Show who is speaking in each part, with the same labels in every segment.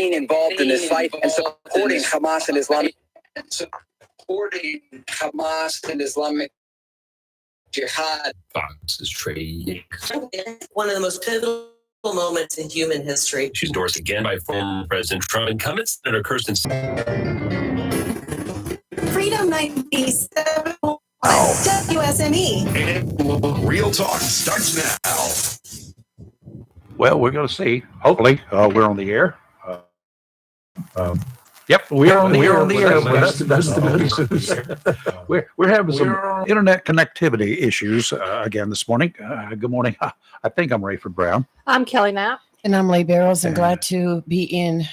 Speaker 1: being involved in this fight and supporting Hamas and Islamic Jihad.
Speaker 2: Fox's Trey.
Speaker 3: One of the most pivotal moments in human history.
Speaker 2: She's endorsed again by former President Trump and Cummins Senator Kirsten.
Speaker 4: Freedom 97 WSME.
Speaker 5: Real Talk starts now.
Speaker 6: Well, we're going to see. Hopefully, we're on the air. Yep, we're on the air. That's the good news. We're having some internet connectivity issues again this morning. Good morning. I think I'm Rayford Brown.
Speaker 7: I'm Kelly Knapp.
Speaker 8: And I'm Lee Barrows, and glad to be in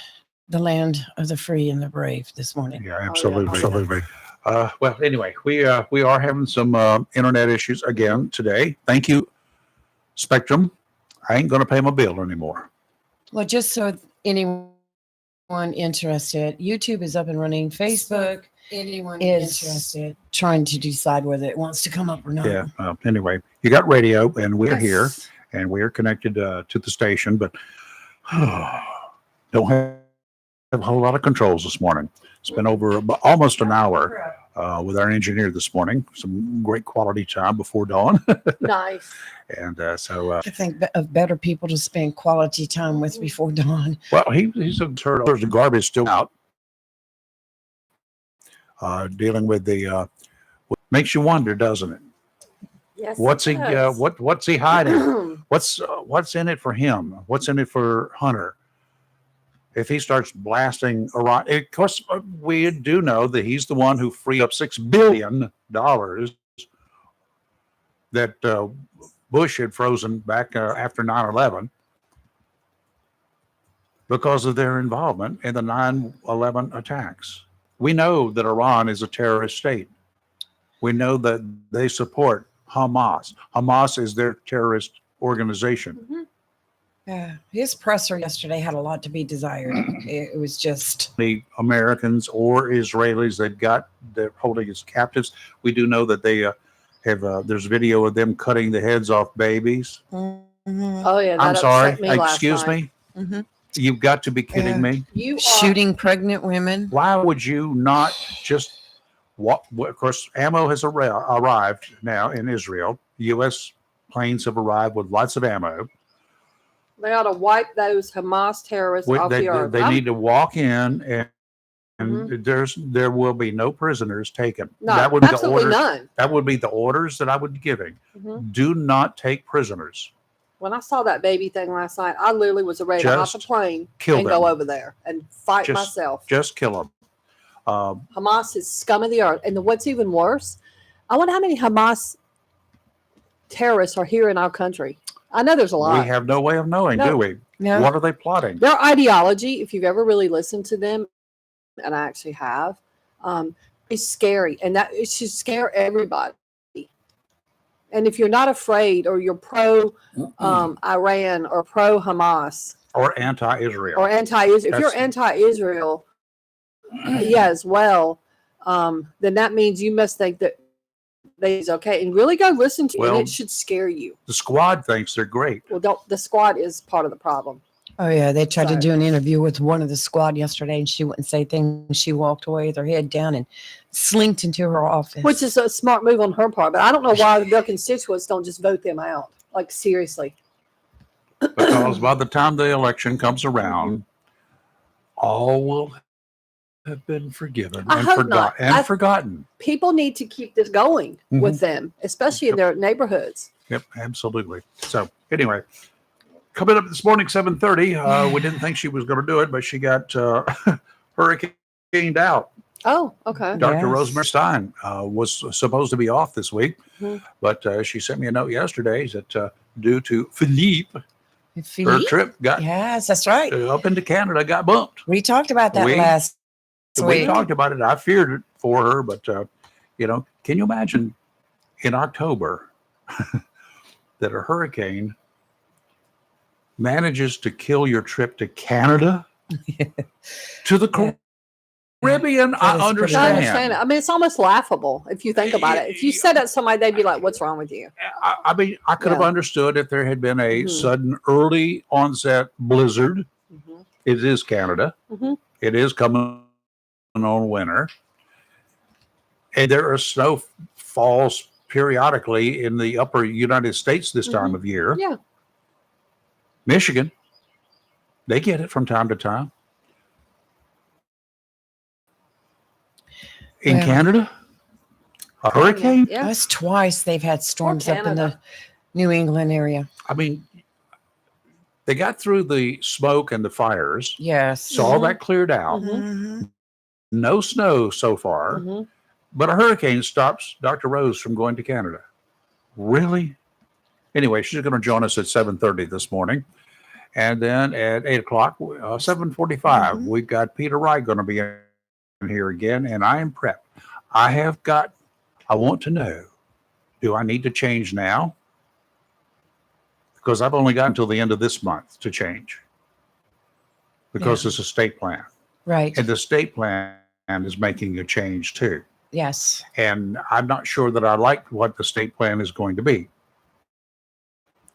Speaker 8: the land of the free and the brave this morning.
Speaker 6: Yeah, absolutely. Well, anyway, we are having some internet issues again today. Thank you, Spectrum. I ain't going to pay my bill anymore.
Speaker 8: Well, just so anyone interested, YouTube is up and running. Facebook, anyone is interested, trying to decide whether it wants to come up or not.
Speaker 6: Yeah. Anyway, you got radio, and we're here, and we're connected to the station, but don't have a whole lot of controls this morning. Spent over almost an hour with our engineer this morning. Some great quality time before dawn.
Speaker 7: Nice.
Speaker 6: And so
Speaker 8: I think of better people to spend quality time with before dawn.
Speaker 6: well, he's heard there's the garbage still out. Dealing with the makes you wonder, doesn't it?
Speaker 7: Yes.
Speaker 6: What's he
Speaker 7: it does.
Speaker 6: what's he hiding? What's in it for him? What's in it for Hunter? If he starts blasting Iran, of course, we do know that he's the one who freed up $6 billion that Bush had frozen back after 9/11 because of their involvement in the 9/11 attacks. We know that Iran is a terrorist state. We know that they support Hamas. Hamas is their terrorist organization.
Speaker 7: Mm-hmm.
Speaker 8: Yeah, his presser yesterday had a lot to be desired. It was just
Speaker 6: The Americans or Israelis they're holding as captives. We do know that they have there's video of them cutting the heads off babies.
Speaker 7: Oh yeah.
Speaker 6: I'm
Speaker 7: that
Speaker 6: sorry.
Speaker 7: upset me last
Speaker 6: Excuse
Speaker 7: night.
Speaker 6: me. You've got to be kidding me.
Speaker 7: You are,
Speaker 8: shooting pregnant women.
Speaker 6: Why would you not just walk? Of course, ammo has arrived now in Israel. U.S. planes have arrived with lots of ammo.
Speaker 7: They ought to wipe those Hamas terrorists off the earth.
Speaker 6: They need to walk in and there will be no prisoners taken.
Speaker 7: No,
Speaker 6: that would be the
Speaker 7: absolutely
Speaker 6: orders.
Speaker 7: none.
Speaker 6: That would be the orders that I would be giving. Do not take prisoners.
Speaker 7: When I saw that baby thing last night, I literally was ready to hop a
Speaker 6: Just
Speaker 7: plane
Speaker 6: kill
Speaker 7: and
Speaker 6: them.
Speaker 7: go over there and fight myself.
Speaker 6: Just kill them.
Speaker 7: Hamas is scum of the earth. And what's even worse, I wonder how many Hamas terrorists are here in our country. I know there's a lot.
Speaker 6: We have no way of knowing,
Speaker 7: No.
Speaker 6: do we?
Speaker 8: No.
Speaker 6: What are they plotting?
Speaker 7: Their ideology, if you've ever really listened to them, and I actually have, is scary. And that it should scare everybody. And if you're not afraid or you're pro Iran or pro Hamas
Speaker 6: Or anti-Israel.
Speaker 7: or anti-Israel, if you're
Speaker 6: That's-
Speaker 7: anti-Israel, as well, then that means you must think that is okay. And really go listen to it.
Speaker 6: Well-
Speaker 7: And it should scare you.
Speaker 6: The squad thinks they're great.
Speaker 7: Well, the squad is part of the problem.
Speaker 8: Oh yeah, they tried to
Speaker 7: So-
Speaker 8: do an interview with one of the squad yesterday, and she wouldn't say things. She walked away with her head down and slinked into her office.
Speaker 7: Which is a smart move on her part. But I don't know why their constituents don't just vote them out. Like, seriously.
Speaker 6: Because by the time the election comes around, all will have been forgiven
Speaker 7: I
Speaker 6: and
Speaker 7: hope not.
Speaker 6: forgotten.
Speaker 7: People need to keep this going with them, especially in their neighborhoods.
Speaker 6: Yep, absolutely. So anyway, coming up this morning, 7:30. We didn't think she was going to do it, but she got hurricaned out.
Speaker 7: Oh, okay.
Speaker 6: Dr.
Speaker 8: Yes.
Speaker 6: Rosemary Stein was supposed to be off this week, but she sent me a note yesterday that due to Philippe, her
Speaker 8: Philippe?
Speaker 6: trip got
Speaker 8: Yes, that's right.
Speaker 6: up into Canada got bumped.
Speaker 8: We talked about that
Speaker 6: We-
Speaker 8: last
Speaker 6: We
Speaker 8: week.
Speaker 6: talked about it. I feared it for her, but can you imagine in October that a hurricane manages to kill your trip to Canada, to the Caribbean?
Speaker 8: That
Speaker 6: I
Speaker 8: is pretty
Speaker 7: I
Speaker 6: understand.
Speaker 7: understand. I mean, it's almost laughable if you think about it. If you said that to somebody, they'd be like, "What's wrong with you?"
Speaker 6: I mean, I could have
Speaker 7: Yeah.
Speaker 6: understood if there had been a
Speaker 7: Mhm.
Speaker 6: sudden early onset blizzard, It is Canada.
Speaker 7: Mhm.
Speaker 6: It is coming on winter. And there are snowfalls periodically in the upper United States this time of year.
Speaker 7: Yeah.
Speaker 6: Michigan, they get it from time to time. In
Speaker 8: Well-
Speaker 6: Canada, a hurricane?
Speaker 7: Yeah.
Speaker 8: Us twice they've had storms up in the
Speaker 7: Canada.
Speaker 8: New England area.
Speaker 6: I mean, they got through the smoke and the fires.
Speaker 8: Yes.
Speaker 6: So all that cleared out.
Speaker 8: Mhm.
Speaker 6: No snow so far.
Speaker 7: Mhm.
Speaker 6: But a hurricane stops Dr. Rose from going to Canada. Really? Anyway, she's going to join us at 7:30 this morning. And then at 8 o'clock, 7:45,
Speaker 8: Mhm.
Speaker 6: we've got Peter Wright going to be in here again. And I am prepped. I want to know, do I need to change now? Because I've only got until the end of this month to change. Because it's a state plan.
Speaker 8: Right.
Speaker 6: And the state plan is making a change too.
Speaker 8: Yes.
Speaker 6: And I'm not sure that I like what the state plan is going to be.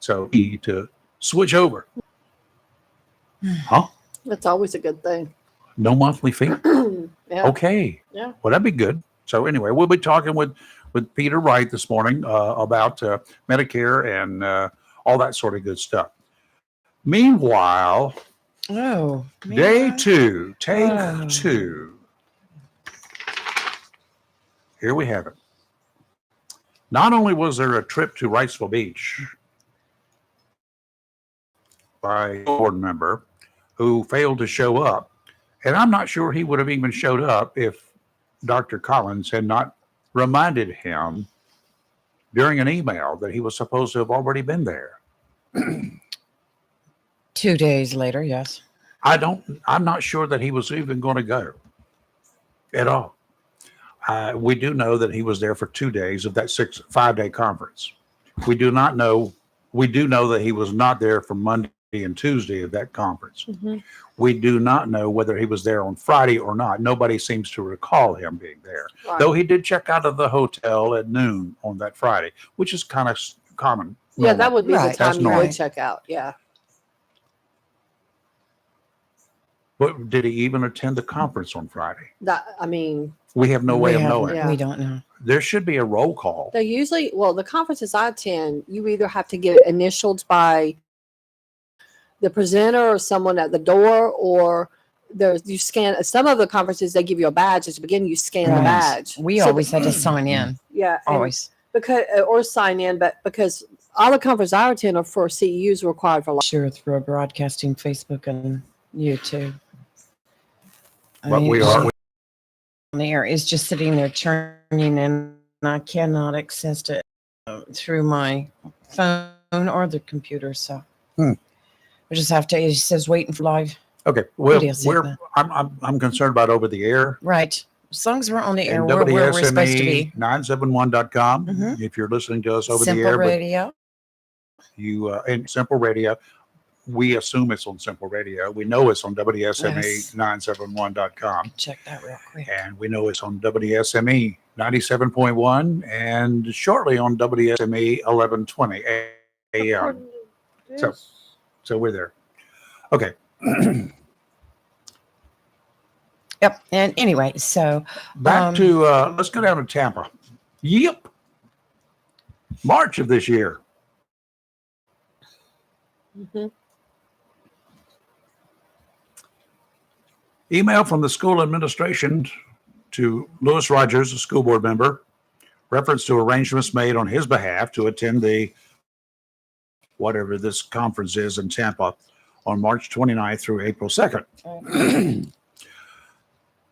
Speaker 6: So we need to switch over. Huh?
Speaker 7: That's always a good thing.
Speaker 6: No monthly fee?
Speaker 7: Yeah.
Speaker 6: Okay.
Speaker 7: Yeah.
Speaker 6: Well, that'd be good. So anyway, we'll be talking with Peter Wright this morning about Medicare and all that sort of good stuff. Meanwhile,
Speaker 8: Oh.
Speaker 6: day
Speaker 8: man.
Speaker 6: 2, take
Speaker 8: Oh.
Speaker 6: 2. Here we have it. Not only was there a trip to Wrightsville Beach by a board member who failed to show up, and I'm not sure he would have even showed up if Dr. Collins had not reminded him during an email that he was supposed to have already been there.
Speaker 8: 2 days later, yes.
Speaker 6: I'm not sure that he was even going to go at all. We do know that he was there for 2 days of that 5-day conference. We do know that he was not there for Monday and Tuesday of that conference.
Speaker 7: Mhm.
Speaker 6: We do not know whether he was there on Friday or not. Nobody seems to recall him being there,
Speaker 7: Right.
Speaker 6: though he did check out of the hotel at noon on that Friday, which is kind of common.
Speaker 7: Yeah, that would be
Speaker 8: Right.
Speaker 7: the time
Speaker 6: That's
Speaker 7: you
Speaker 6: normal.
Speaker 7: would check out. Yeah.
Speaker 6: But did he even attend the conference on Friday?
Speaker 7: I mean,
Speaker 6: We have no way of knowing.
Speaker 7: Yeah.
Speaker 8: We don't know.
Speaker 6: There should be a roll call.
Speaker 7: they usually, well, the conferences I attend, you either have to get initialed by the presenter or someone at the door, or you scan. Some of the conferences, they give you a badge at the beginning, you scan the
Speaker 8: Right.
Speaker 7: badge.
Speaker 8: We
Speaker 7: So
Speaker 8: always had to sign in.
Speaker 7: yeah, and
Speaker 8: Always.
Speaker 7: because or sign in, but because all the conferences I attend are for CEUs required for life.
Speaker 8: Sure, through broadcasting, Facebook and YouTube. I
Speaker 6: But
Speaker 8: mean,
Speaker 6: we are.
Speaker 8: there is just sitting there churning, and I cannot access it through my phone or the computer. So
Speaker 6: Hmm.
Speaker 8: we just have to. It says waiting for live.
Speaker 6: Okay. Well,
Speaker 8: Video segment.
Speaker 6: I'm concerned about over the air.
Speaker 8: Right. As long as we're on the air,
Speaker 6: And
Speaker 8: we're where we're supposed to be.
Speaker 6: WSME971.com.
Speaker 8: Mhm.
Speaker 6: If you're listening to us over
Speaker 8: Simple
Speaker 6: the air,
Speaker 8: radio.
Speaker 6: but you and Simple Radio, we assume it's on Simple Radio. We know it's on
Speaker 8: Yes.
Speaker 6: WSME971.com.
Speaker 8: Check that real quick.
Speaker 6: And we know it's on WSME 97.1 and shortly on WSME 1120 AM. So we're there. Okay.
Speaker 8: Yep. And anyway, so
Speaker 6: Back to, let's go down to Tampa. Yep. March of this year.
Speaker 7: Mhm.
Speaker 6: Email from the school administration to Lewis Rogers, a school board member, reference to arrangements made on his behalf to attend the whatever this conference is in Tampa on March 29th through April 2nd.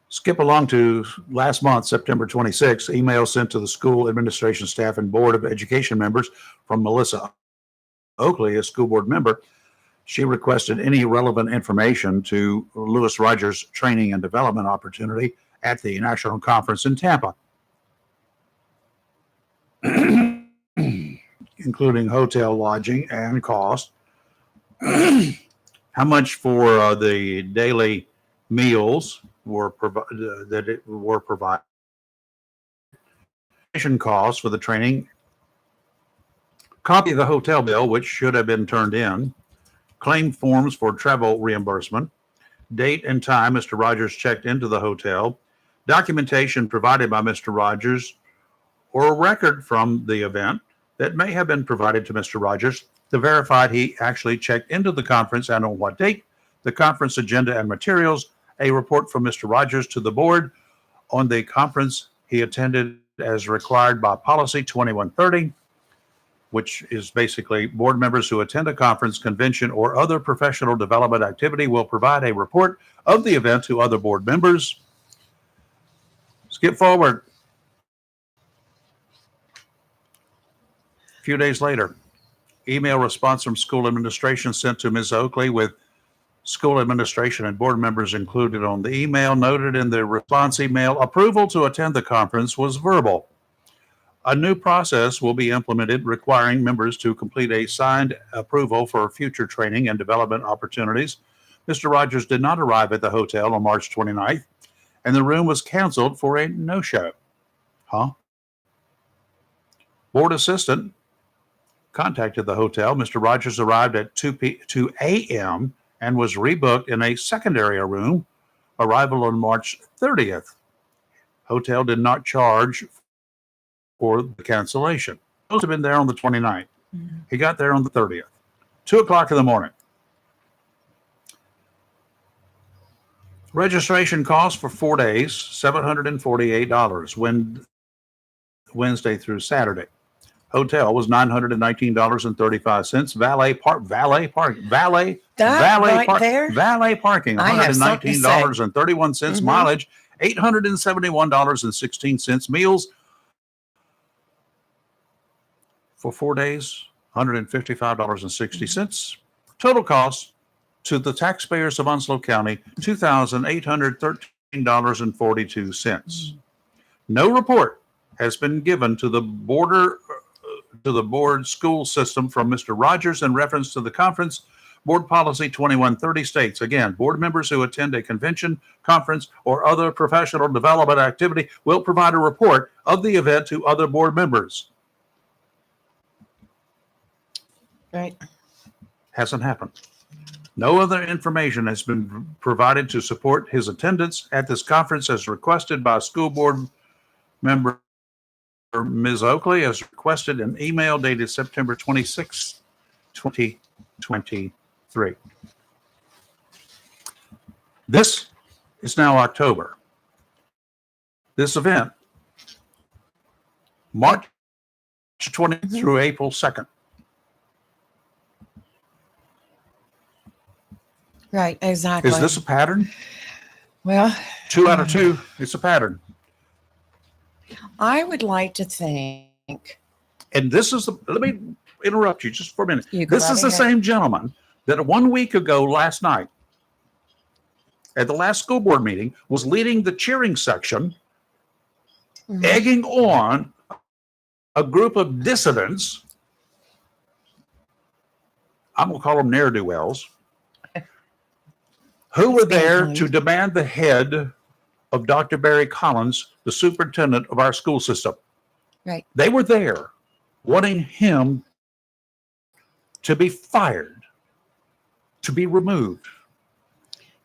Speaker 6: Skip along to last month, September 26th, email sent to the school administration staff and board of education members from Melissa Oakley, a school board member. She requested any relevant information to Lewis Rogers training and development opportunity at the national conference in Tampa, including hotel lodging and cost, how much for the daily meals were provided, costs for the training, copy of the hotel bill, which should have been turned in, claim forms for travel reimbursement, date and time Mr. Rogers checked into the hotel, documentation provided by Mr. Rogers, or a record from the event that may have been provided to Mr. Rogers to verify he actually checked into the conference and on what date, the conference agenda and materials, a report from Mr. Rogers to the board on the conference he attended as required by Policy 2130, which is basically board members who attend a conference, convention, or other professional development activity will provide a report of the event to other board members. Skip forward. A few days later, email response from school administration sent to Ms. Oakley with school administration and board members included on the email. Noted in the response email, approval to attend the conference was verbal. A new process will be implemented requiring members to complete a signed approval for future training and development opportunities. Mr. Rogers did not arrive at the hotel on March 29th, and the room was canceled for a no-show. Board assistant contacted the hotel. Mr. Rogers arrived at 2 a.m. and was rebooked in a secondary room. Arrival on March 30th. Hotel did not charge for the cancellation. Supposed to have been there on the 29th. He got there on the 30th. 2 o'clock in the morning. Registration cost for 4 days, $748, Wednesday through Saturday. Hotel was $919.35. Valet parking,
Speaker 8: I have something to say.
Speaker 6: $119.31. Mileage, $871.16. Meals for 4 days, $155.60. Total cost to the taxpayers of Onslow County, $2,813.42. No report has been given to the board school system from Mr. Rogers in reference to the conference. Board Policy 2130 states, again, board members who attend a convention, conference, or other professional development activity will provide a report of the event to other board members.
Speaker 8: Right.
Speaker 6: Hasn't happened. No other information has been provided to support his attendance at this conference as requested by school board member Ms. Oakley, as requested in email dated September 26, 2023. This is now October. This event, March 20 through April 2nd.
Speaker 8: Right, exactly.
Speaker 6: Is this a pattern?
Speaker 8: Well,
Speaker 6: 2 out of 2, it's a pattern.
Speaker 8: I would like to think.
Speaker 6: And this is let me interrupt you just for a minute.
Speaker 8: You go
Speaker 6: This
Speaker 8: right
Speaker 6: is the
Speaker 8: ahead.
Speaker 6: same gentleman that 1 week ago last night at the last school board meeting was leading the cheering section,
Speaker 8: Mhm.
Speaker 6: egging on a group of dissidents. I'm going to call them ne'er-do-wells, who were there to demand the head of Dr. Barry Collins, the superintendent of our school system.
Speaker 8: Right.
Speaker 6: They were there wanting him to be fired, to be removed.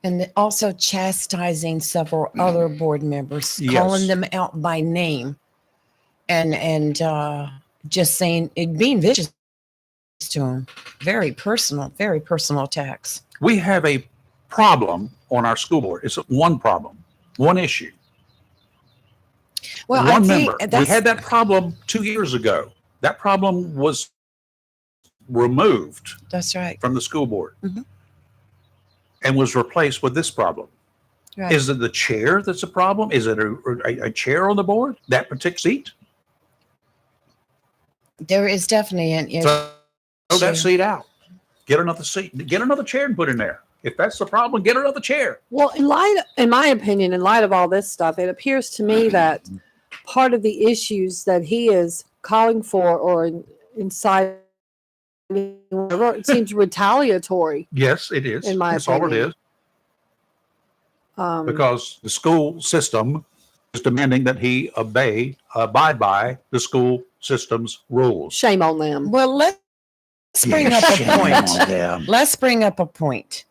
Speaker 8: And also chastising several other board members,
Speaker 6: Yes.
Speaker 8: calling them out by name, and just saying it, being vicious to them. Very personal attacks.
Speaker 6: We have a problem on our school board. It's one problem, one issue,
Speaker 8: Well,
Speaker 6: one
Speaker 8: I think
Speaker 6: member. We had that problem 2 years ago. That problem was removed
Speaker 8: that's right.
Speaker 6: from the school board
Speaker 8: Mhm.
Speaker 6: and was replaced with this problem.
Speaker 8: Right.
Speaker 6: Is it the chair that's a problem? Is it a chair on the board, that particular seat?
Speaker 8: There is definitely an issue.
Speaker 6: Throw that seat out. Get another seat. Get another chair and put in there. If that's the problem, get another chair.
Speaker 7: Well, in my opinion, in light of all this stuff, it appears to me that part of the issues that he is calling for or inciting, it seems retaliatory.
Speaker 6: Yes, it is.
Speaker 7: In my
Speaker 6: That's all it
Speaker 7: opinion.
Speaker 6: is.
Speaker 7: Um,
Speaker 6: Because the school system is demanding that he abide by the school system's rules.
Speaker 7: shame on them.
Speaker 8: Well, let's bring up a point.
Speaker 6: Yeah.
Speaker 8: Let's bring up a point.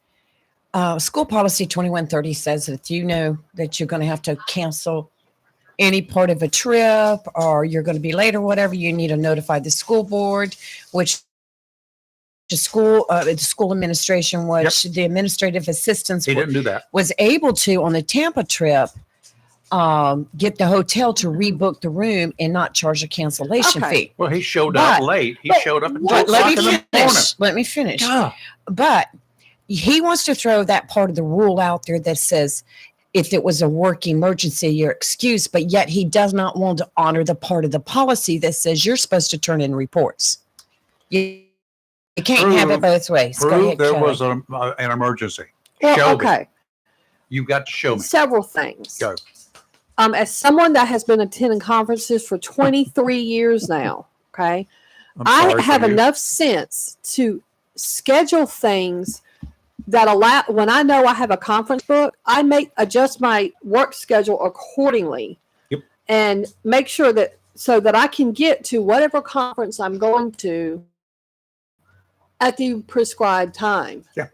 Speaker 8: School policy 2130 says that if you know that you're going to have to cancel any part of a trip or you're going to be late or whatever, you need to notify the school board, which the school administration was the administrative assistants
Speaker 6: He didn't do that.
Speaker 8: was able to on the Tampa trip get the hotel to rebook the room and not charge a cancellation
Speaker 7: Okay.
Speaker 8: fee.
Speaker 6: Well, he showed up
Speaker 8: But-
Speaker 6: late. He
Speaker 7: but
Speaker 6: showed up at 2
Speaker 8: But
Speaker 6: o'clock
Speaker 8: let
Speaker 6: in the
Speaker 8: me
Speaker 6: morning.
Speaker 8: finish. Let me finish.
Speaker 6: God.
Speaker 8: But he wants to throw that part of the rule out there that says if it was a work emergency, you're excused, but yet he does not want to honor the part of the policy that says you're supposed to turn in reports. You can't have it
Speaker 6: Prove-
Speaker 8: both ways. Go
Speaker 6: Prove
Speaker 8: ahead,
Speaker 6: there
Speaker 8: Kelly.
Speaker 6: was an emergency.
Speaker 7: Well,
Speaker 6: Show me.
Speaker 7: okay.
Speaker 6: You've got to show me.
Speaker 7: Several things.
Speaker 6: Go.
Speaker 7: As someone that has been attending conferences for 23 years now, okay,
Speaker 6: I'm sorry
Speaker 7: I
Speaker 6: for
Speaker 7: have
Speaker 6: you.
Speaker 7: enough sense to schedule things that allow, when I know I have a conference book, I adjust my work schedule accordingly.
Speaker 6: Yep.
Speaker 7: And make sure that so that I can get to whatever conference I'm going to at the prescribed time.
Speaker 6: Yeah.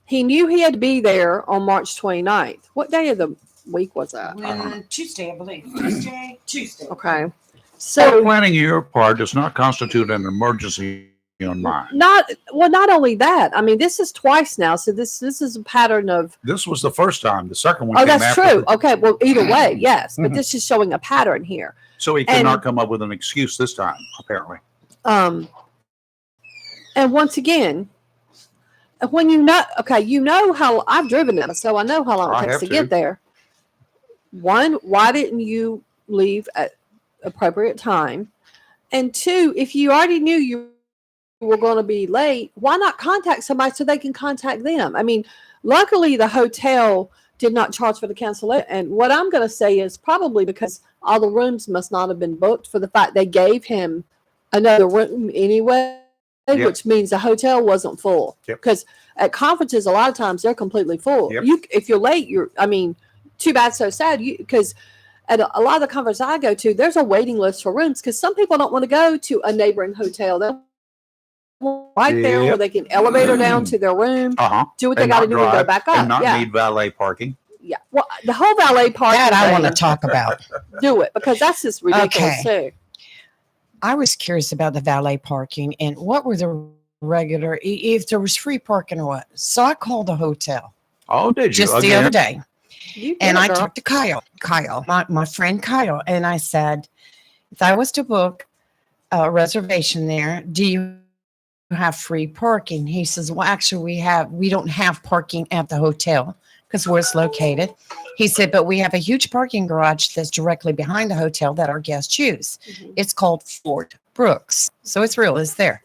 Speaker 7: He knew he had to be there on March 29th. What day of the week was that?
Speaker 8: Tuesday, I believe. Tuesday.
Speaker 7: Okay.
Speaker 6: So
Speaker 7: So
Speaker 6: planning your part does not constitute an emergency on mine.
Speaker 7: not only that. I mean, this is twice now. So this is a pattern of.
Speaker 6: This was the first time. The second one
Speaker 7: Oh,
Speaker 6: came
Speaker 7: that's
Speaker 6: after.
Speaker 7: true. Okay. Well, either way, yes. But
Speaker 6: Mhm.
Speaker 7: this is showing a pattern here.
Speaker 6: So he could
Speaker 7: And-
Speaker 6: not come up with an excuse this time, apparently.
Speaker 7: And once again, when you know how I've driven them, so I know how long
Speaker 6: I
Speaker 7: it takes
Speaker 6: have
Speaker 7: to
Speaker 6: to.
Speaker 7: get there. One, why didn't you leave at appropriate time? And two, if you already knew you were going to be late, why not contact somebody so they can contact them? I mean, luckily the hotel did not charge for the cancellation. And what I'm going to say is probably because all the rooms must not have been booked for the fact they gave him another room anyway,
Speaker 6: Yep.
Speaker 7: which means the hotel wasn't full.
Speaker 6: Yep.
Speaker 7: Because at conferences, a lot of times they're completely full.
Speaker 6: Yep.
Speaker 7: If you're late, too bad, so sad. Because at a lot of the conferences I go to, there's a waiting list for rooms because some people don't want to go to a neighboring hotel. They're right there where
Speaker 6: Yep.
Speaker 7: they can elevator down to their room,
Speaker 6: Uh-huh.
Speaker 7: do what they
Speaker 6: And
Speaker 7: got to
Speaker 6: not
Speaker 7: do and go
Speaker 6: drive,
Speaker 7: back
Speaker 6: And
Speaker 7: up.
Speaker 6: not
Speaker 7: Yeah.
Speaker 6: need valet parking.
Speaker 7: Yeah. Well, the whole valet park.
Speaker 8: That I want to talk about.
Speaker 7: do it because that's just ridiculous too.
Speaker 8: I was curious about the valet parking and what were the regular, if there was free parking or what. So I called the hotel
Speaker 6: Oh, did you?
Speaker 8: just the
Speaker 6: Again?
Speaker 8: other day.
Speaker 7: You
Speaker 8: And
Speaker 7: get
Speaker 8: I
Speaker 7: it, girl.
Speaker 8: talked to Kyle, my friend Kyle, and I said, if I was to book a reservation there, do you have free parking? He says, well, actually we don't have parking at the hotel because where it's located. He said, but we have a huge parking garage that's directly behind the hotel that our guests use.
Speaker 7: Mhm.
Speaker 8: It's called Fort Brooks. So it's real, it's there.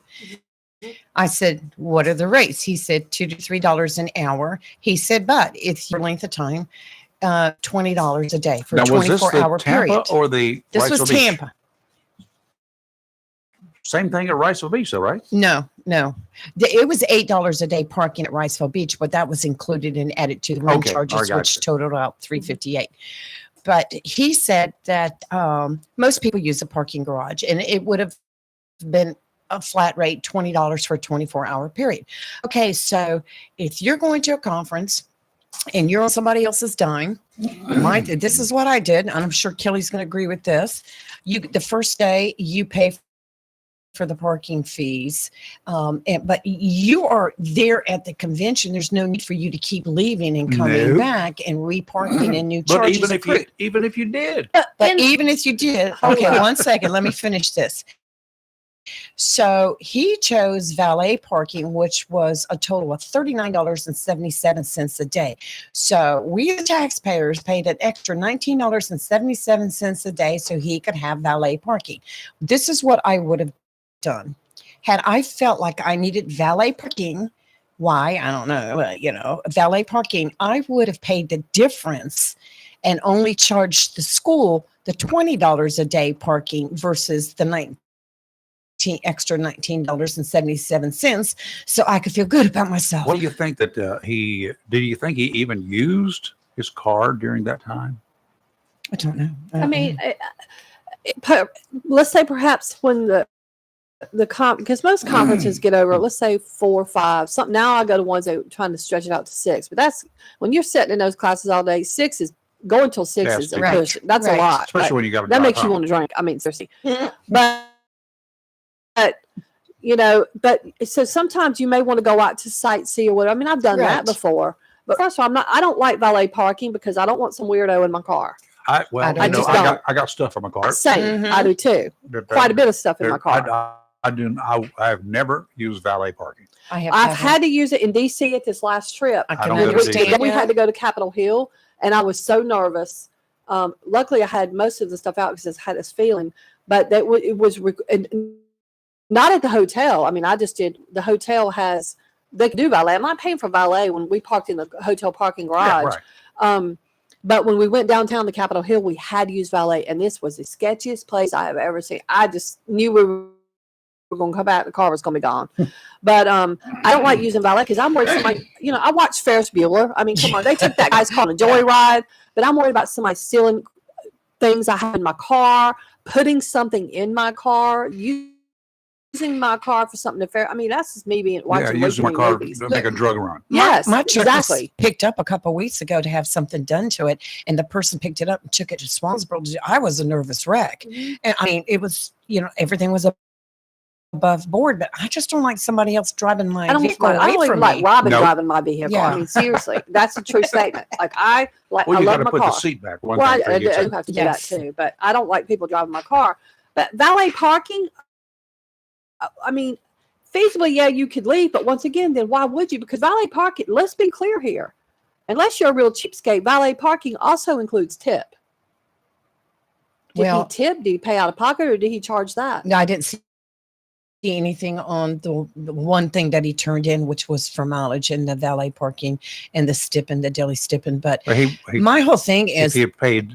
Speaker 8: I said, what are the rates? He said $2 to $3 an hour. He said, but it's your length of time, $20 a day for
Speaker 6: Now,
Speaker 8: a
Speaker 6: was this
Speaker 8: 24-hour
Speaker 6: the Tampa
Speaker 8: period.
Speaker 6: or the
Speaker 8: This was
Speaker 6: Riceville Beach?
Speaker 8: Tampa.
Speaker 6: Same thing at Riceville Beach, though, right?
Speaker 8: No. It was $8 a day parking at Riceville Beach, but that was included and added to the room
Speaker 6: Okay, I
Speaker 8: charges,
Speaker 6: got
Speaker 8: which
Speaker 6: you.
Speaker 8: totaled out $358. But he said that most people use a parking garage, and it would have been a flat rate, $20 for a 24-hour period. Okay, so if you're going to a conference and you're on somebody else's dime, this is what I did, and I'm sure Kelly's going to agree with this. The first day you pay for the parking fees, but you are there at the convention. There's no need for you to keep leaving and coming
Speaker 6: No.
Speaker 8: back and reparking and new
Speaker 6: But
Speaker 8: charges.
Speaker 6: even if you did,
Speaker 8: But even if you did, okay, 1 second, let me finish this. So he chose valet parking, which was a total of $39.77 a day. So we, the taxpayers, paid an extra $19.77 a day so he could have valet parking. This is what I would have done. Had I felt like I needed valet parking, why? I don't know, valet parking, I would have paid the difference and only charged the school the $20 a day parking versus the extra $19.77 so I could feel good about myself.
Speaker 6: what do you think that did you think he even used his car during that time?
Speaker 8: I don't know.
Speaker 7: I mean, let's say perhaps when the because most conferences get over, let's say 4 or 5. Some now I go to ones that are trying to stretch it out to 6. But that's when you're sitting in those classes all day. 6 is going till 6
Speaker 6: Yeah,
Speaker 7: is a
Speaker 8: right,
Speaker 7: push. That's
Speaker 8: right.
Speaker 7: a lot.
Speaker 6: Especially
Speaker 7: But
Speaker 6: when you got to
Speaker 7: that makes you want to drink. I mean, seriously. but but so sometimes you may want to go out to sightsee or whatever. I mean, I've done
Speaker 8: Right.
Speaker 7: that before. But first of all, I don't like valet parking because I don't want some weirdo in my car.
Speaker 6: I
Speaker 7: just don't.
Speaker 6: got stuff in my car.
Speaker 7: Same.
Speaker 8: Mhm.
Speaker 7: I do too. Quite a bit of stuff in my car.
Speaker 6: I've never used valet parking.
Speaker 7: I've had to use it in DC at this last trip.
Speaker 8: I
Speaker 6: I
Speaker 8: can
Speaker 6: don't
Speaker 7: And
Speaker 8: understand.
Speaker 7: we had to go to Capitol Hill, and I was so nervous. Luckily, I had most of the stuff out because I had this feeling, but it was not at the hotel. I mean, I just did. The hotel they can do valet. I'm not paying for valet when we parked in the hotel parking garage.
Speaker 6: Yeah, right.
Speaker 7: But when we went downtown to Capitol Hill, we had to use valet, and this was the sketchiest place I have ever seen. I just knew we were going to come back. The car was going to be gone. But I don't like using valet because I'm worried somebody, I watched Ferris Bueller. I mean, come on, they took that guy's car on a joyride, but I'm worried about somebody stealing things I have in my car, putting something in my car, using my car for something nefarious. I mean, that's just me being watching
Speaker 6: Using my
Speaker 7: way too
Speaker 6: car
Speaker 7: many movies.
Speaker 6: to make a drug run.
Speaker 7: Yes,
Speaker 8: my truck was
Speaker 7: exactly.
Speaker 8: picked up a couple weeks ago to have something done to it, and the person picked it up and took it to Swansboro. I was a nervous wreck, and I mean, it was everything was above board, but I just don't like somebody else driving my
Speaker 7: I don't
Speaker 8: vehicle
Speaker 7: I
Speaker 8: away
Speaker 7: don't even
Speaker 8: from
Speaker 7: like
Speaker 8: me.
Speaker 7: Robin
Speaker 6: Nope.
Speaker 7: driving my vehicle.
Speaker 8: Yeah.
Speaker 7: I mean, seriously, that's a true statement. Like I
Speaker 6: Well,
Speaker 7: I
Speaker 6: you got
Speaker 7: love
Speaker 6: to
Speaker 7: my
Speaker 6: put
Speaker 7: car.
Speaker 6: the seat back. One
Speaker 7: Well,
Speaker 6: thing
Speaker 7: I
Speaker 6: for you
Speaker 7: do
Speaker 6: too.
Speaker 7: have to
Speaker 8: Yes.
Speaker 7: do that too, but I don't like people driving my car. But valet parking, I mean, feasibly, yeah, you could leave, but once again, then why would you? Because valet parking, let's be clear here, unless you're a real cheapskate, valet parking also includes tip. Did
Speaker 8: Well-
Speaker 7: he tip? Did he pay out of pocket, or did he charge that?
Speaker 8: No, I didn't see anything on the one thing that he turned in, which was for mileage and the valet parking and the stipend, the daily stipend. But
Speaker 6: But he
Speaker 8: my whole thing
Speaker 6: if
Speaker 8: is,
Speaker 6: he had paid,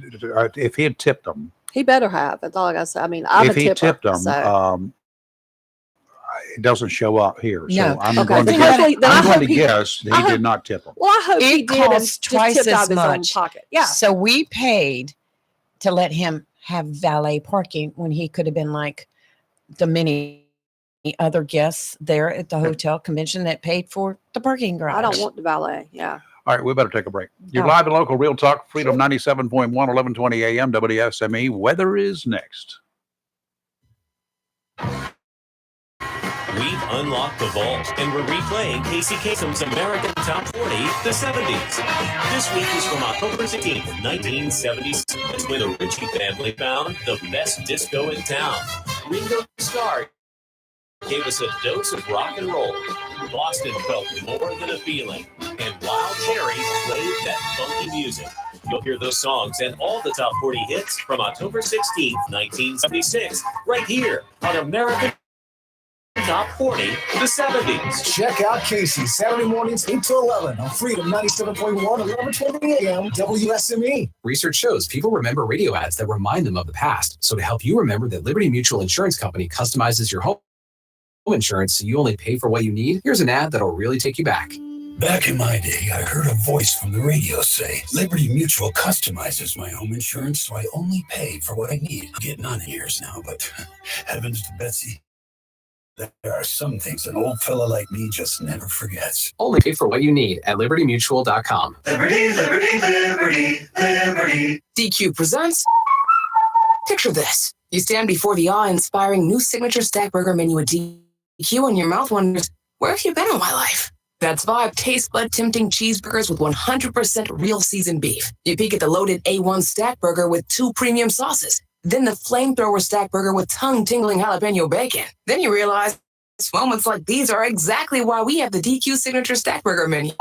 Speaker 6: if he had tipped them,
Speaker 7: He better have. That's all I got to say. I mean, I'm
Speaker 6: if
Speaker 7: a
Speaker 6: he
Speaker 7: tipper.
Speaker 6: tipped them,
Speaker 7: So.
Speaker 6: it doesn't show up here. So
Speaker 8: No.
Speaker 6: I'm
Speaker 7: Okay,
Speaker 6: going to
Speaker 7: then
Speaker 6: guess,
Speaker 7: hopefully- then I
Speaker 6: I'm going
Speaker 7: hope
Speaker 6: to
Speaker 7: he-
Speaker 6: guess he
Speaker 7: I hope-
Speaker 6: did not tip them.
Speaker 7: Well, I hope he
Speaker 8: It
Speaker 7: did and
Speaker 8: costs
Speaker 7: just
Speaker 8: twice
Speaker 7: tipped
Speaker 8: as
Speaker 7: out of his own
Speaker 8: much.
Speaker 7: pocket. Yeah.
Speaker 8: So we paid to let him have valet parking when he could have been like the many other guests there at the hotel convention that paid for the parking garage.
Speaker 7: I don't want the valet. Yeah.
Speaker 6: All right, we better take a break. You're
Speaker 8: Oh.
Speaker 6: live and local, Real Talk, Freedom 97.1, 1120 AM, WSME. Weather is next.
Speaker 2: We've unlocked the vault and we're replaying Casey Kasem's American Top 40, the 70s. This week is from October 16th, 1976, when the Ritchie family found the best disco in town. Ringo Starr gave us a dose of rock and roll. Boston felt more than a feeling, and Wild Cherry played that funky music. You'll hear those songs and all the top 40 hits from October 16th, 1976, right here on American Top 40, the 70s.
Speaker 9: Check out Casey Saturday mornings 8 to 11 on Freedom 97.1, 1120 AM, WSME.
Speaker 10: Research shows people remember radio ads that remind them of the past. So to help you remember that Liberty Mutual Insurance Company customizes your home insurance so you only pay for what you need, here's an ad that'll really take you back.
Speaker 5: Back in my day, I heard a voice from the radio say, Liberty Mutual customizes my home insurance so I only pay for what I need. I'm getting on in years now, but heavens to Betsy, there are some things an old fella like me just never forgets.
Speaker 10: Only pay for what you need at libertymutual.com.
Speaker 5: Liberty, liberty, liberty, liberty.
Speaker 3: DQ presents. Picture this. You stand before the awe-inspiring new signature stack burger menu at DQ and your mouth wonders, where have you been all my life? That's 5 taste bud tempting cheeseburgers with 100% real seasoned beef. You peek at the loaded A1 stack burger with 2 premium sauces. Then the flamethrower stack burger with tongue-tingling jalapeno bacon. Then you realize moments like these are exactly why we have the DQ signature stack burger menu.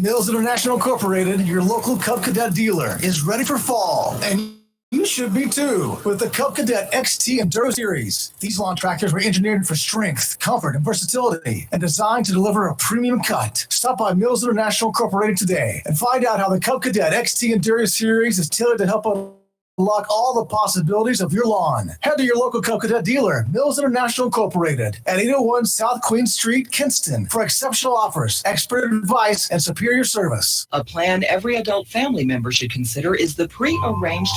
Speaker 9: Mills International Incorporated, your local Cub Cadet dealer, is ready for fall, and you should be too, with the Cub Cadet XT Enduro Series. These lawn tractors were engineered for strength, comfort, and versatility, and designed to deliver a premium cut. Stop by Mills International Incorporated today and find out how the Cub Cadet XT Enduro Series is tailored to help unlock all the possibilities of your lawn. Head to your local Cub Cadet dealer, Mills International Incorporated, at 801 South Queen Street, Kinston, for exceptional offers, expert advice, and superior service.
Speaker 11: A plan every adult family member should consider is the pre-arranged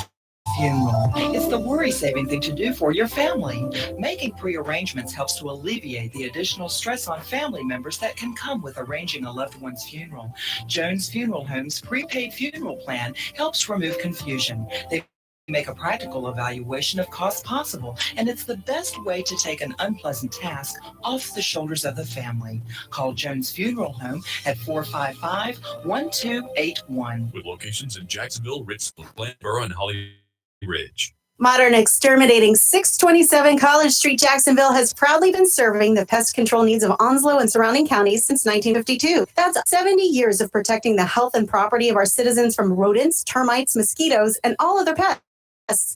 Speaker 11: Funeral. It's the worry-saving thing to do for your family. Making pre-arrangements helps to alleviate the additional stress on family members that can come with arranging a loved one's funeral. Jones Funeral Home's prepaid funeral plan helps remove confusion. They make a practical evaluation of costs possible, and it's the best way to take an unpleasant task off the shoulders of the family. Call Jones Funeral Home at 455-1281.
Speaker 12: With locations in Jacksonville, Richland, Glenboro, and Holly Ridge.
Speaker 4: Modern Exterminating 627 College Street, Jacksonville has proudly been serving the pest control needs of Onslow and surrounding counties since 1952. That's 70 years of protecting the health and property of our citizens from rodents, termites, mosquitoes, and all other pests.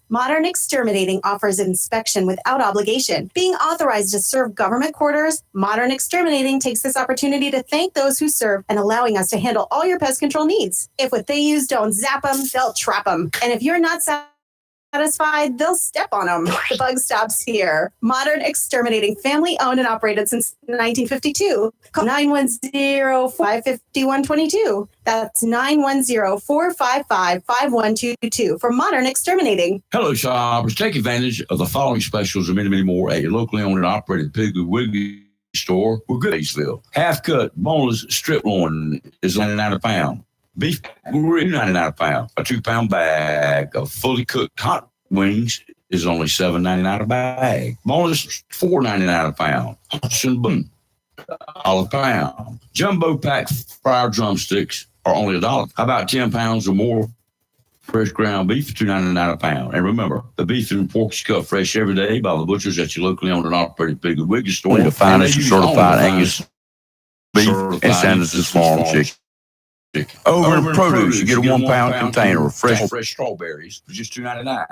Speaker 4: Modern Exterminating offers inspection without obligation. Being authorized to serve government quarters, Modern Exterminating takes this opportunity to thank those who serve and allowing us to handle all your pest control needs. If what they use don't zap them, they'll trap them. And if you're not satisfied, they'll step on them. The bug stops here. Modern Exterminating, family owned and operated since 1952. Call 910-551-22. That's 910-455-5122 for Modern Exterminating.
Speaker 13: Hello, shoppers. Take advantage of the following specials and many, many more at your locally owned and operated Piggly Wiggly store with Goodaceville. Half cut boneless strip loin is $99 a pound. Beef grill, $99 a pound. A 2-pound bag of fully cooked hot wings is only $7.99 a bag. Boneless, $4.99 a pound. Hudson bun, $1 a pound. Jumbo pack fried drumsticks are only $1. How about 10 pounds or more fresh ground beef for $2.99 a pound? And remember, the beef and pork is cut fresh every day by the butchers at your locally owned and operated Piggly Wiggly store. The finest certified Angus beef and Sanderson's Farm chicken. Over in produce, you get a 1-pound container of fresh strawberries for just $2.99.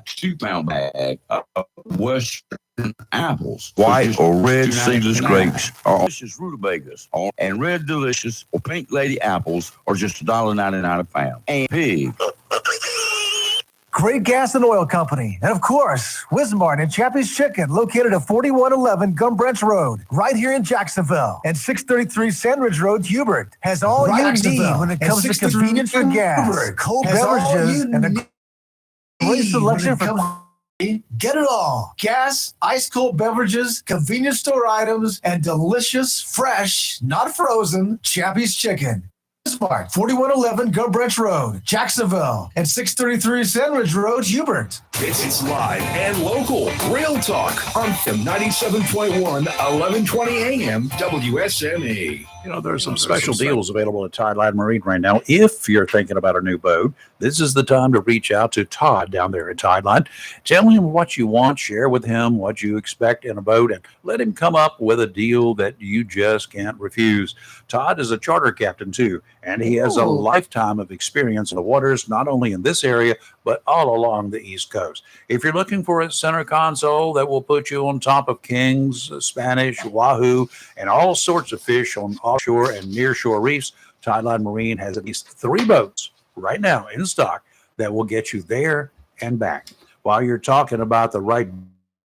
Speaker 13: 2-pound bag of Western apples, white or red seedless grapes, or delicious rutabagas, and red delicious or pink lady apples are just $1.99 a pound. And pig.
Speaker 9: Great Gas and Oil Company. And of course, Wismart and Chappie's Chicken, located at 4111 Gum Branch Road, right here in Jacksonville. And 633 Sandridge Road, Hubert, has all you need when it comes to convenience for gas, cold beverages, and a great selection for get it all. Gas, ice cold beverages, convenience store items, and delicious, fresh, not frozen, Chappie's Chicken. Smart, 4111 Gum Branch Road, Jacksonville, and 633 Sandridge Road, Hubert.
Speaker 14: It's live and local. Real talk on 97.1, 1120 AM, WSME.
Speaker 6: You know, there's some special deals available at Tideline Marine right now. If you're thinking about a new boat, this is the time to reach out to Todd down there at Tideline. Tell him what you want, share with him what you expect in a boat, and let him come up with a deal that you just can't refuse. Todd is a charter captain, too, and he has a lifetime of experience in the waters, not only in this area, but all along the East Coast. If you're looking for a center console that will put you on top of kings, Spanish, wahoo, and all sorts of fish on offshore and nearshore reefs, Tideline Marine has at least 3 boats right now in stock that will get you there and back. While you're talking about the right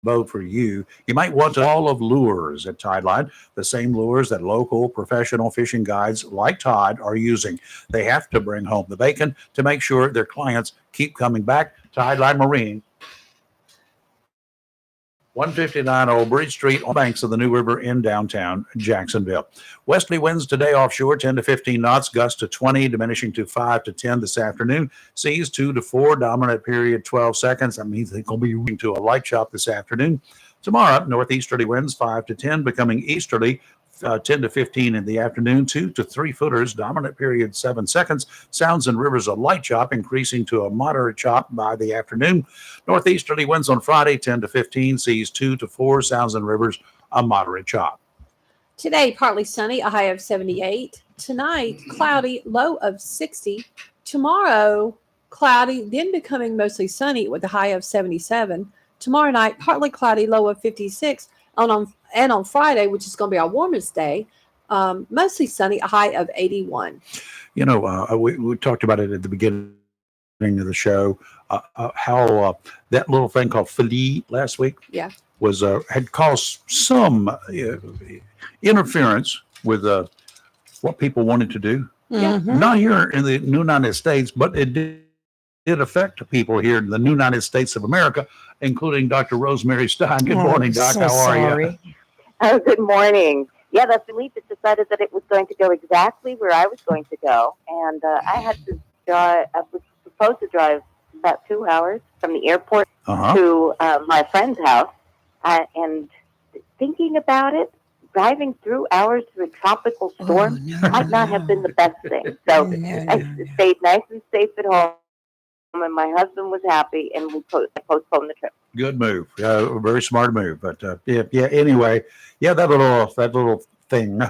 Speaker 6: boat for you, you might want all of lures at Tideline, the same lures that local professional fishing guides like Todd are using. They have to bring home the bacon to make sure their clients keep coming back. Tideline Marine, 159 Old Bridge Street on the banks of the New River in downtown Jacksonville. Westerly winds today offshore 10 to 15 knots, gusts to 20, diminishing to 5 to 10 this afternoon. Seas 2 to 4, dominant period 12 seconds. That means they're going to be moving to a light chop this afternoon. Tomorrow, northeasterly winds 5 to 10, becoming easterly 10 to 15 in the afternoon, 2 to 3 footers, dominant period 7 seconds. Sounds and rivers a light chop, increasing to a moderate chop by the afternoon. Northeasterly winds on Friday 10 to 15, seas 2 to 4, sounds and rivers a moderate chop.
Speaker 7: Today, partly sunny, a high of 78. Tonight, cloudy, low of 60. Tomorrow, cloudy, then becoming mostly sunny with a high of 77. Tomorrow night, partly cloudy, low of 56. And on Friday, which is going to be our warmest day, mostly sunny, a high of 81.
Speaker 6: You know, we talked about it at the beginning of the show, how that little thing called Philly last week was had caused some interference with what people wanted to do.
Speaker 7: Yeah.
Speaker 6: Not here in the United States, but it did did affect people here in the United States of America, including Dr. Rosemary Stein. Good morning, Doc.
Speaker 8: So
Speaker 6: How are you?
Speaker 8: sorry.
Speaker 15: Oh, good morning. Yeah, the Philippe decided that it was going to go exactly where I was going to go, and I had to drive. I was supposed to drive about 2 hours from the airport to my friend's house, and thinking about it, driving through hours through a tropical storm might not have been the best thing. So I stayed nice and safe at home, and my husband was happy, and we postponed the trip.
Speaker 6: Good move. Very smart move. But yeah. Anyway, yeah, that little thing.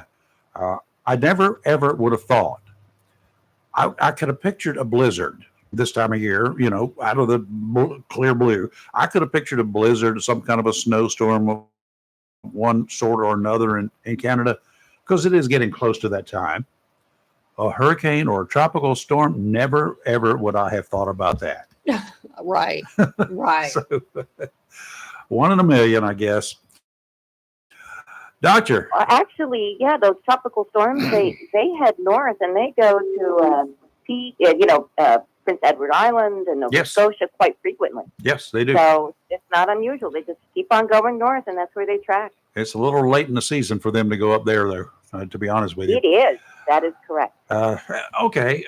Speaker 6: I never ever would have thought. I could have pictured a blizzard this time of year. You know, out of the clear blue. I could have pictured a blizzard, some kind of a snowstorm of one sort or another in Canada, because it is getting close to that time. A hurricane or a tropical storm. Never ever would I have thought about that.
Speaker 7: Right.
Speaker 6: So, 1 in a million, I guess. Doctor.
Speaker 15: Well, actually, yeah, those tropical storms, they head north and they go to Prince Edward Island and Nova Scotia quite frequently.
Speaker 6: Yes, they do.
Speaker 15: So it's not unusual. They just keep on going north, and that's where they track.
Speaker 6: It's a little late in the season for them to go up there, though, to be honest with you.
Speaker 15: It is. That is correct.
Speaker 6: Okay.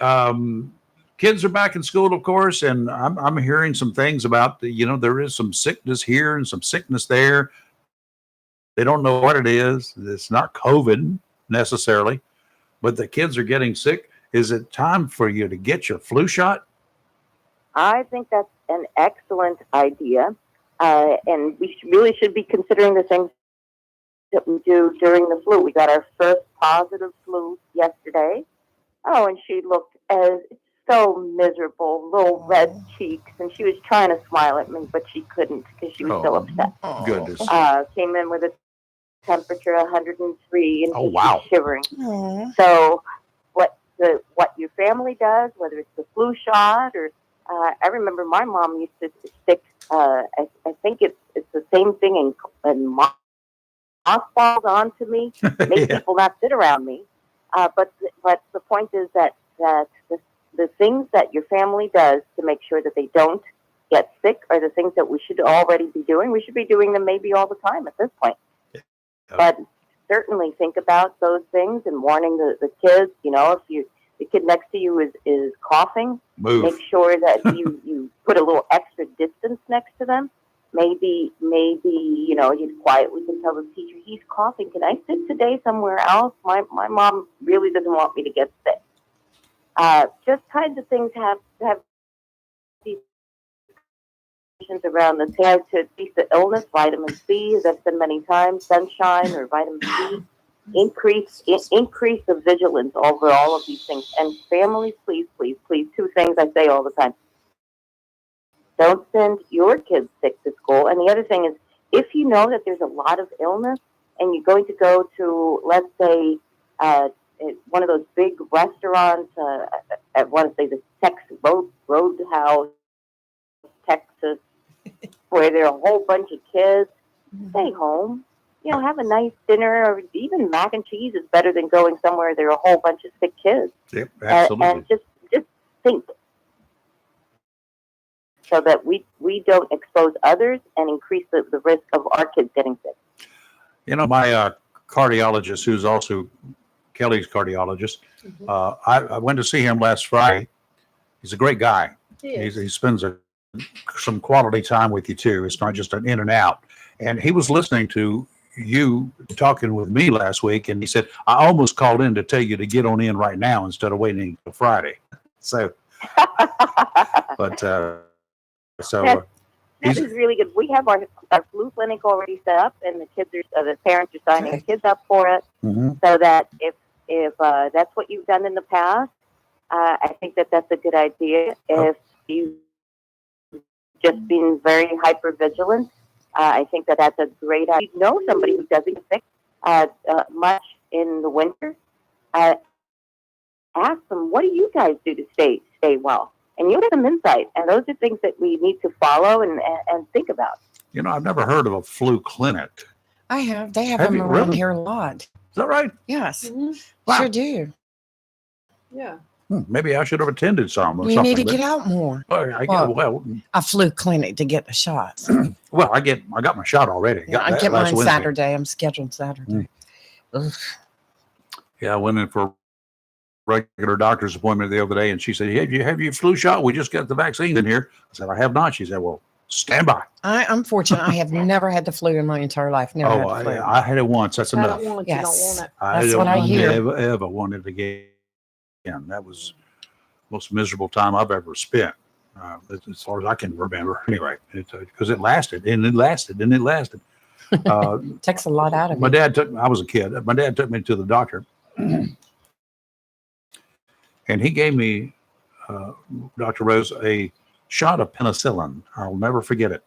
Speaker 6: Kids are back in school, of course, and I'm hearing some things about, there is some sickness here and some sickness there. They don't know what it is. It's not COVID necessarily, but the kids are getting sick. Is it time for you to get your flu shot?
Speaker 15: I think that's an excellent idea, and we really should be considering the things that we do during the flu. We got our first positive flu yesterday. Oh, and she looked so miserable, little red cheeks, and she was trying to smile at me, but she couldn't because she was so upset.
Speaker 6: Goodness.
Speaker 15: Came in with a temperature 103, and
Speaker 6: wow.
Speaker 15: she was shivering. So what your family does, whether it's the flu shot or I remember my mom used to stick. I think it's the same thing in mothballs onto me, make people not sit around me. But the point is that the things that your family does to make sure that they don't get sick are the things that we should already be doing. We should be doing them maybe all the time at this point. But certainly think about those things and warning the kids. If the kid next to you is coughing, make sure that you put a little extra distance next to them. Maybe you quietly can tell the teacher, he's coughing. Can I sit today somewhere else? My mom really doesn't want me to get sick. Just kinds of things have these around the time to increase the illness. Vitamin C, as I've said many times, sunshine or vitamin C. Increase the vigilance over all of these things. And families, please, 2 things I say all the time. Don't send your kids sick to school. And the other thing is, if you know that there's a lot of illness and you're going to go to, let's say, one of those big restaurants, I want to say the Texas Roadhouse, Texas, where there are a whole bunch of kids, stay home. Have a nice dinner, or even mac and cheese is better than going somewhere there are a whole bunch of sick kids.
Speaker 6: Yep, absolutely.
Speaker 15: And just think so that we don't expose others and increase the risk of our kids getting sick.
Speaker 6: My cardiologist, who's also Kelly's cardiologist, I went to see him last Friday. He's a great guy. He spends some quality time with you too. It's not just an in and out. And he was listening to you talking with me last week, and he said, I almost called in to tell you to get on in right now instead of waiting until Friday. So,
Speaker 15: that is really good. We have our flu clinic already set up, and the parents are signing their kids up for it. So that if that's what you've done in the past, I think that's a good idea. If you've just been very hyper vigilant, I think that's a great idea. You know somebody who doesn't get sick much in the winter, ask them, what do you guys do to stay well? And you get some insight. And those are things that we need to follow and think about.
Speaker 6: I've never heard of a flu clinic.
Speaker 8: I have. They have them around here a lot.
Speaker 6: Is that right?
Speaker 8: Yes.
Speaker 6: Wow.
Speaker 8: Sure do.
Speaker 7: Yeah.
Speaker 6: Maybe I should have attended some or
Speaker 8: You
Speaker 6: something.
Speaker 8: need to
Speaker 6: but-
Speaker 8: get out more.
Speaker 6: Well,
Speaker 8: A flu clinic to get the shots.
Speaker 6: I got my shot already.
Speaker 8: Yeah,
Speaker 6: Got
Speaker 8: I
Speaker 6: that
Speaker 8: get
Speaker 6: last
Speaker 8: mine
Speaker 6: Wednesday.
Speaker 8: Saturday. I'm scheduled Saturday. Ugh.
Speaker 6: Yeah, I went in for a regular doctor's appointment the other day, and she said, "Hey, do you have your flu shot? We just got the vaccines in here." I said, "I have not." She said, "Well, stand by."
Speaker 8: I'm fortunate. I have never had the flu in my entire life. Never had the flu.
Speaker 6: I had it once. That's enough.
Speaker 7: You don't want it.
Speaker 8: That's what I hear.
Speaker 6: Ever wanted to get again. That was the most miserable time I've ever spent, as far as I can remember. Anyway, because it lasted and it lasted and it lasted.
Speaker 8: Takes a lot out of
Speaker 6: My
Speaker 8: you.
Speaker 6: dad took. I was a kid. My dad took me to the doctor, and he gave me, Dr. Rose, a shot of penicillin. I'll never forget it.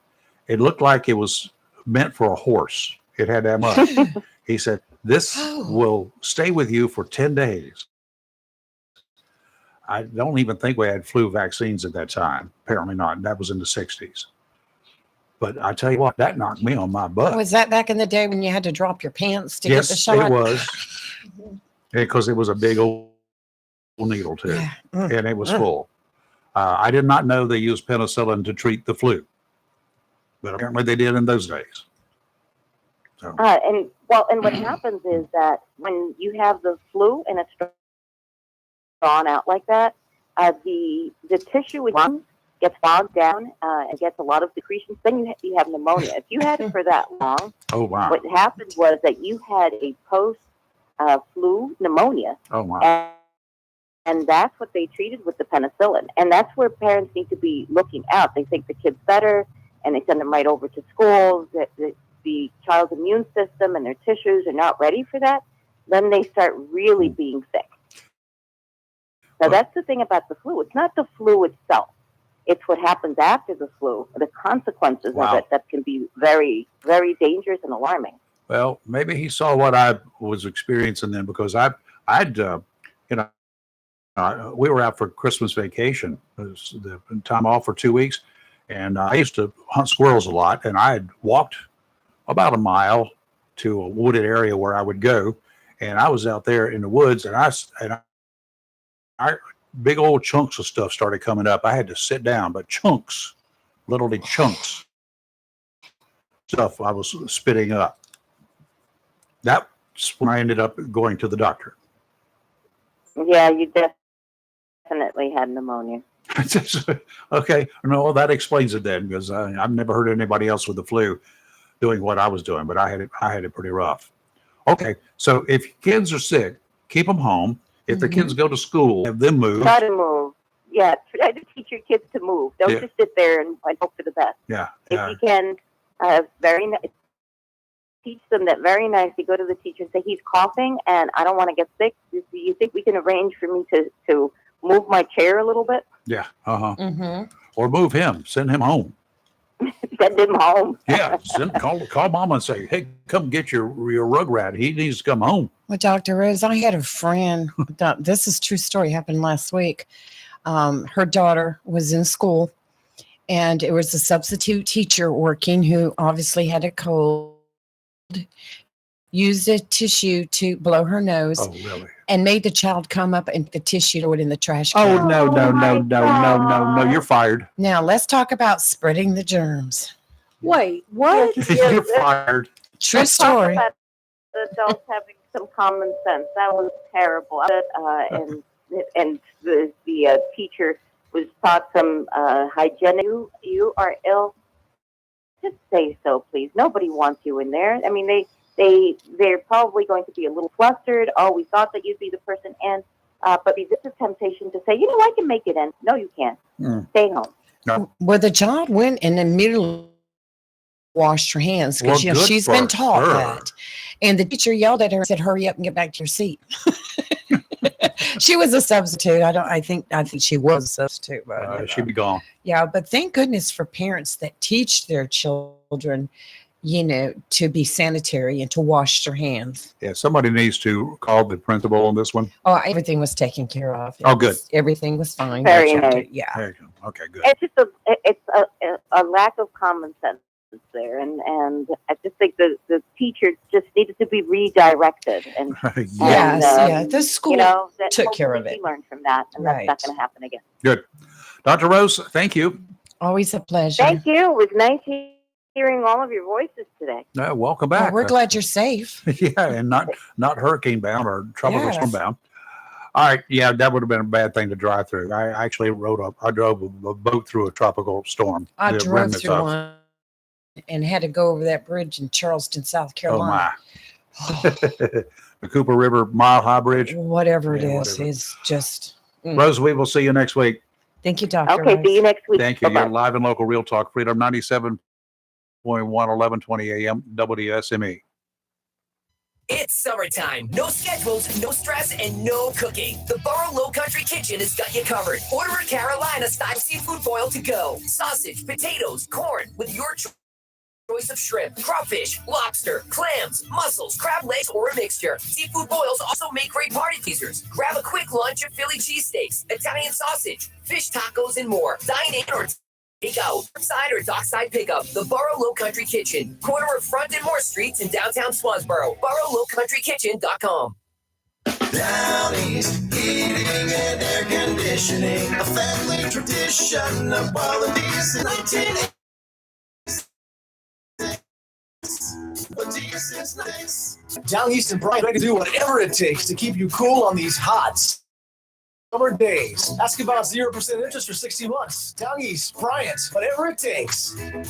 Speaker 6: It looked like it was meant for a horse. It had that much. He said, "This will stay with you for 10 days." I don't even think we had flu vaccines at that time. Apparently not. That was in the 60s. But I tell you what, that knocked me on my butt.
Speaker 8: Was that back in the day when you had to drop your pants to get the
Speaker 6: Yes,
Speaker 8: shot?
Speaker 6: it was. Because it was a big old needle too, and it was full. I did not know they used penicillin to treat the flu, but apparently they did in those days. So,
Speaker 15: And what happens is that when you have the flu and it's drawn out like that, the tissue in the lungs gets bogged down and gets a lot of secretions. Then you have pneumonia. If you had it for that long,
Speaker 6: oh wow,
Speaker 15: what happened was that you had a post flu pneumonia.
Speaker 6: oh wow.
Speaker 15: And that's what they treated with the penicillin. And that's where parents need to be looking out. They think the kid's better, and they send them right over to schools. The child's immune system and their tissues are not ready for that. Then they start really being sick. So that's the thing about the flu. It's not the flu itself. It's what happens after the flu, the consequences of it that can be very, very dangerous and alarming.
Speaker 6: Well, maybe he saw what I was experiencing then, because I'd we were out for Christmas vacation, it was the time off for 2 weeks, and I used to hunt squirrels a lot, and I had walked about a mile to a wooded area where I would go, and I was out there in the woods, and I big old chunks of stuff started coming up. I had to sit down, but chunks, literally chunks, stuff I was spitting up. That's when I ended up going to the doctor.
Speaker 15: Yeah, you definitely had pneumonia.
Speaker 6: Okay, no, that explains it then, because I've never heard anybody else with the flu doing what I was doing, but I had it pretty rough. Okay, so if kids are sick, keep them home. If the kids go to school, have them move.
Speaker 15: Try to move. Yeah, try to teach your kids to move. Don't
Speaker 6: Yeah.
Speaker 15: just sit there and hope for the best.
Speaker 6: Yeah,
Speaker 15: If you can, teach them that very nicely. Go to the teacher and say, "He's coughing, and I don't want to get sick. Do you think we can arrange for me to move my chair a little bit?"
Speaker 6: Yeah, or move him, send him home.
Speaker 15: Send him home.
Speaker 6: Yeah, call mama and say, "Hey, come get your Rugrat. He needs to come home."
Speaker 8: Well, Dr. Rose, I had a friend. This is a true story. Happened last week. Her daughter was in school, and it was a substitute teacher working who obviously had a cold. Used a tissue to blow her nose.
Speaker 6: Oh, really?
Speaker 8: And made the child come up and the tissue throw it in the trash
Speaker 6: Oh,
Speaker 8: can.
Speaker 6: no! You're fired.
Speaker 8: Now let's talk about spreading the germs.
Speaker 7: Wait, what?
Speaker 6: You're fired.
Speaker 8: True
Speaker 15: Let's talk
Speaker 8: story.
Speaker 15: about the adults having some common sense. That was terrible. And the teacher was taught some hygienic. You are ill. Just say so, please. Nobody wants you in there. I mean, they're probably going to be a little flustered. Oh, we thought that you'd be the person in. But resist the temptation to say, I can make it in. No, you can't. Stay home.
Speaker 6: No.
Speaker 8: Well, the child went and immediately washed her hands because
Speaker 6: Well, good
Speaker 8: she's
Speaker 6: for
Speaker 8: been taught
Speaker 6: her.
Speaker 8: that. And the teacher yelled at her and said, "Hurry up and get back to your seat." She was a substitute. I think she was a substitute. But
Speaker 6: She'd be gone.
Speaker 8: yeah, but thank goodness for parents that teach their children, to be sanitary and to wash their hands.
Speaker 6: Yeah, somebody needs to call the principal on this one.
Speaker 8: Oh, everything was taken care of.
Speaker 6: Oh, good.
Speaker 8: Everything was fine.
Speaker 15: Very
Speaker 8: They checked
Speaker 15: nice.
Speaker 8: it. Yeah.
Speaker 6: There you go. Okay, good.
Speaker 15: It's just a lack of common sense. there, and I just think the teachers just needed to be redirected, and
Speaker 8: Yes, the school
Speaker 15: that
Speaker 8: took care of
Speaker 15: hopefully
Speaker 8: it.
Speaker 15: we learned from that, and
Speaker 8: Right.
Speaker 15: that's not going to happen again.
Speaker 6: Good. Dr. Rose, thank you.
Speaker 8: Always a pleasure.
Speaker 15: Thank you. It was nice hearing all of your voices today.
Speaker 6: Welcome
Speaker 8: Well,
Speaker 6: back.
Speaker 8: we're glad you're safe.
Speaker 6: Yeah, and not hurricane bound or tropical
Speaker 8: Yes.
Speaker 6: storm bound. All right, yeah, that would have been a bad thing to drive through. I actually I drove a boat through a tropical storm.
Speaker 8: I
Speaker 6: The
Speaker 8: drove
Speaker 6: remnants
Speaker 8: through
Speaker 6: of-
Speaker 8: one and had to go over that bridge in Charleston, South
Speaker 6: Oh
Speaker 8: Carolina.
Speaker 6: my! The Cooper River Mile High Bridge.
Speaker 8: Whatever it
Speaker 6: Yeah,
Speaker 8: is,
Speaker 6: whatever.
Speaker 8: it's just.
Speaker 6: Rose, we will see you next week.
Speaker 8: Thank you, Dr.
Speaker 15: Okay,
Speaker 8: Rose.
Speaker 15: see you next week.
Speaker 6: Thank you.
Speaker 15: Bye-bye.
Speaker 6: You're live and local, Real Talk, Freedom 97.1, 1120 a.m. WSME.
Speaker 16: It's summertime. No schedules, no stress, and no cooking. The Burrow Low Country Kitchen has got you covered. Order a Carolina-style seafood boil to go. Sausage, potatoes, corn, with your choice of shrimp, crawfish, lobster, clams, mussels, crab legs, or a mixture. Seafood boils also make great party teasers. Grab a quick lunch of Philly cheesesteaks, Italian sausage, fish tacos, and more. Dine in or take out. Side or dockside pickup. The Burrow Low Country Kitchen. Corner of Front and Moore Streets in downtown Swansboro. BurrowLowCountryKitchen.com.
Speaker 17: Downey's Heating and Air Conditioning, a family tradition of quality since 1980.
Speaker 9: Down East and Brian ready to do whatever it takes to keep you cool on these hot summer days. Ask about 0% interest for 60 months. Down East, Bryant, whatever it takes.
Speaker 17: Down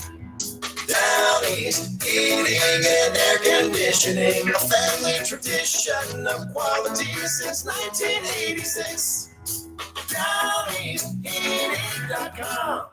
Speaker 17: East Heating and Air Conditioning, a family tradition of quality since 1986. DownEastHeating.com.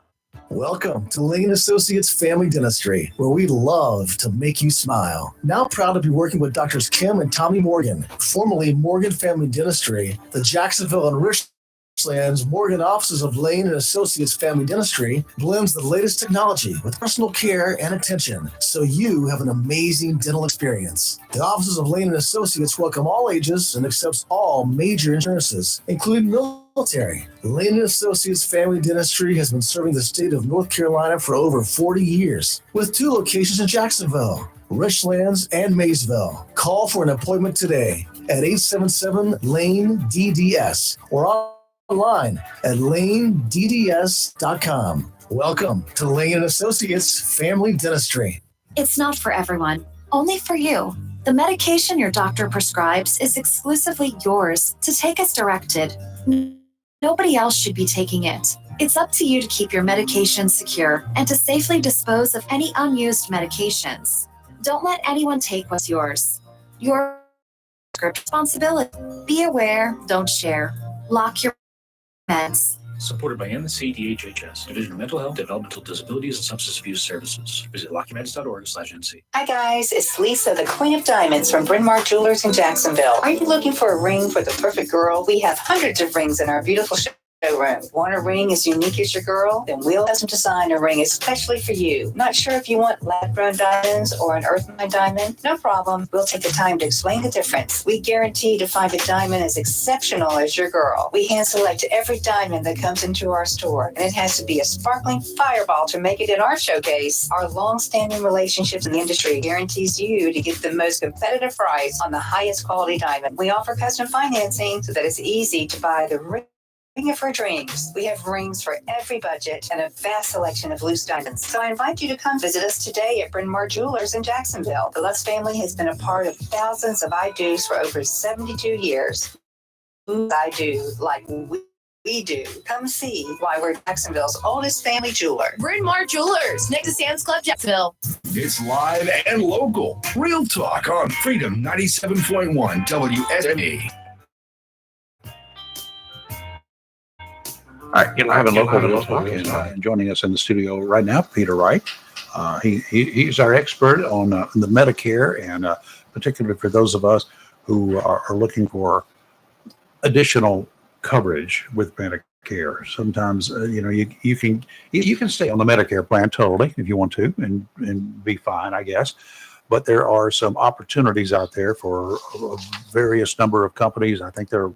Speaker 9: Welcome to Lane Associates Family Dentistry, where we love to make you smile. Now proud to be working with Doctors Kim and Tommy Morgan, formerly Morgan Family Dentistry, the Jacksonville and Richlands Morgan offices of Lane and Associates Family Dentistry blends the latest technology with personal care and attention, so you have an amazing dental experience. The offices of Lane and Associates welcome all ages and accepts all major insurances, including military. Lane and Associates Family Dentistry has been serving the state of North Carolina for over 40 years, with 2 locations in Jacksonville, Richlands, and Maysville. Call for an appointment today at 877-LANE-DDS or online at lanedds.com. Welcome to Lane and Associates Family Dentistry.
Speaker 18: It's not for everyone, only for you. The medication your doctor prescribes is exclusively yours to take as directed. Nobody else should be taking it. It's up to you to keep your medication secure and to safely dispose of any unused medications. Don't let anyone take what's yours. Your responsibility. Be aware, don't share. Lock your meds.
Speaker 19: Supported by NC DHHS, Division of Mental Health, Developmental Disabilities, and Substance Abuse Services. Visit lockyourmeds.org/NC.
Speaker 20: Hi guys, it's Lisa, the Queen of Diamonds from Bryn Mawr Jewelers in Jacksonville. Are you looking for a ring for the perfect girl? We have hundreds of rings in our beautiful showroom. Want a ring as unique as your girl? Then we'll custom design a ring especially for you. Not sure if you want lab-grown diamonds or an earth-mine diamond? No problem. We'll take the time to explain the difference. We guarantee to find a diamond as exceptional as your girl. We hand select every diamond that comes into our store, and it has to be a sparkling fireball to make it in our showcase. Our long-standing relationships in the industry guarantees you to get the most competitive price on the highest quality diamond. We offer custom financing so that it's easy to buy the ring of her dreams. We have rings for every budget and a vast selection of loose diamonds. So I invite you to come visit us today at Bryn Mawr Jewelers in Jacksonville. The Lutz family has been a part of thousands of I do's for over 72 years. I do like we do. Come see why we're Jacksonville's oldest family jeweler.
Speaker 16: Bryn Mawr Jewelers, next to Sam's Club, Jacksonville.
Speaker 14: It's live and local. Real Talk on Freedom 97.1 WSME.
Speaker 6: All right, you're live and local Real Talk, and joining us in the studio right now, Peter Wright. He's our expert on the Medicare, and particularly for those of us who are looking for additional coverage with Medicare. Sometimes you can stay on the Medicare plan totally if you want to, and be fine, I guess. But there are some opportunities out there for a various number of companies. I think there are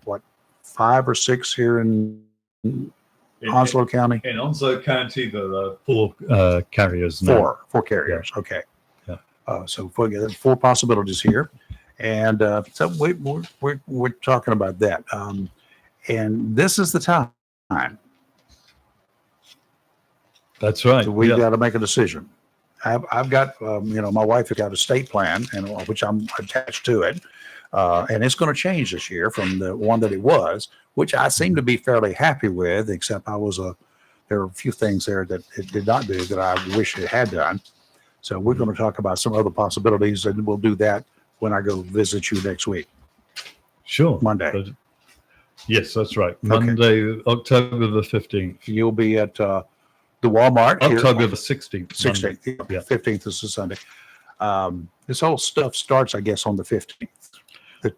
Speaker 6: 5 or 6 here in Onslow County?
Speaker 21: In Onslow County, there are 4 carriers now.
Speaker 6: Four carriers. Okay.
Speaker 21: Yeah.
Speaker 6: So there's 4 possibilities here. And so we're talking about that. And this is the time.
Speaker 21: That's right.
Speaker 6: So we've got to make a decision. I've got, my wife has got a state plan, and which I'm attached to it. And it's going to change this year from the one that it was, which I seem to be fairly happy with, except there are a few things there that it did not do that I wish it had done. So we're going to talk about some other possibilities, and we'll do that when I go visit you next week.
Speaker 21: Sure.
Speaker 6: Monday.
Speaker 21: Yes, that's right. Monday, October the 15th.
Speaker 6: You'll be at the Walmart.
Speaker 21: October the 16th.
Speaker 6: 16th.
Speaker 21: Yeah.
Speaker 6: 15th is a Sunday. This whole stuff starts, I guess, on the 15th.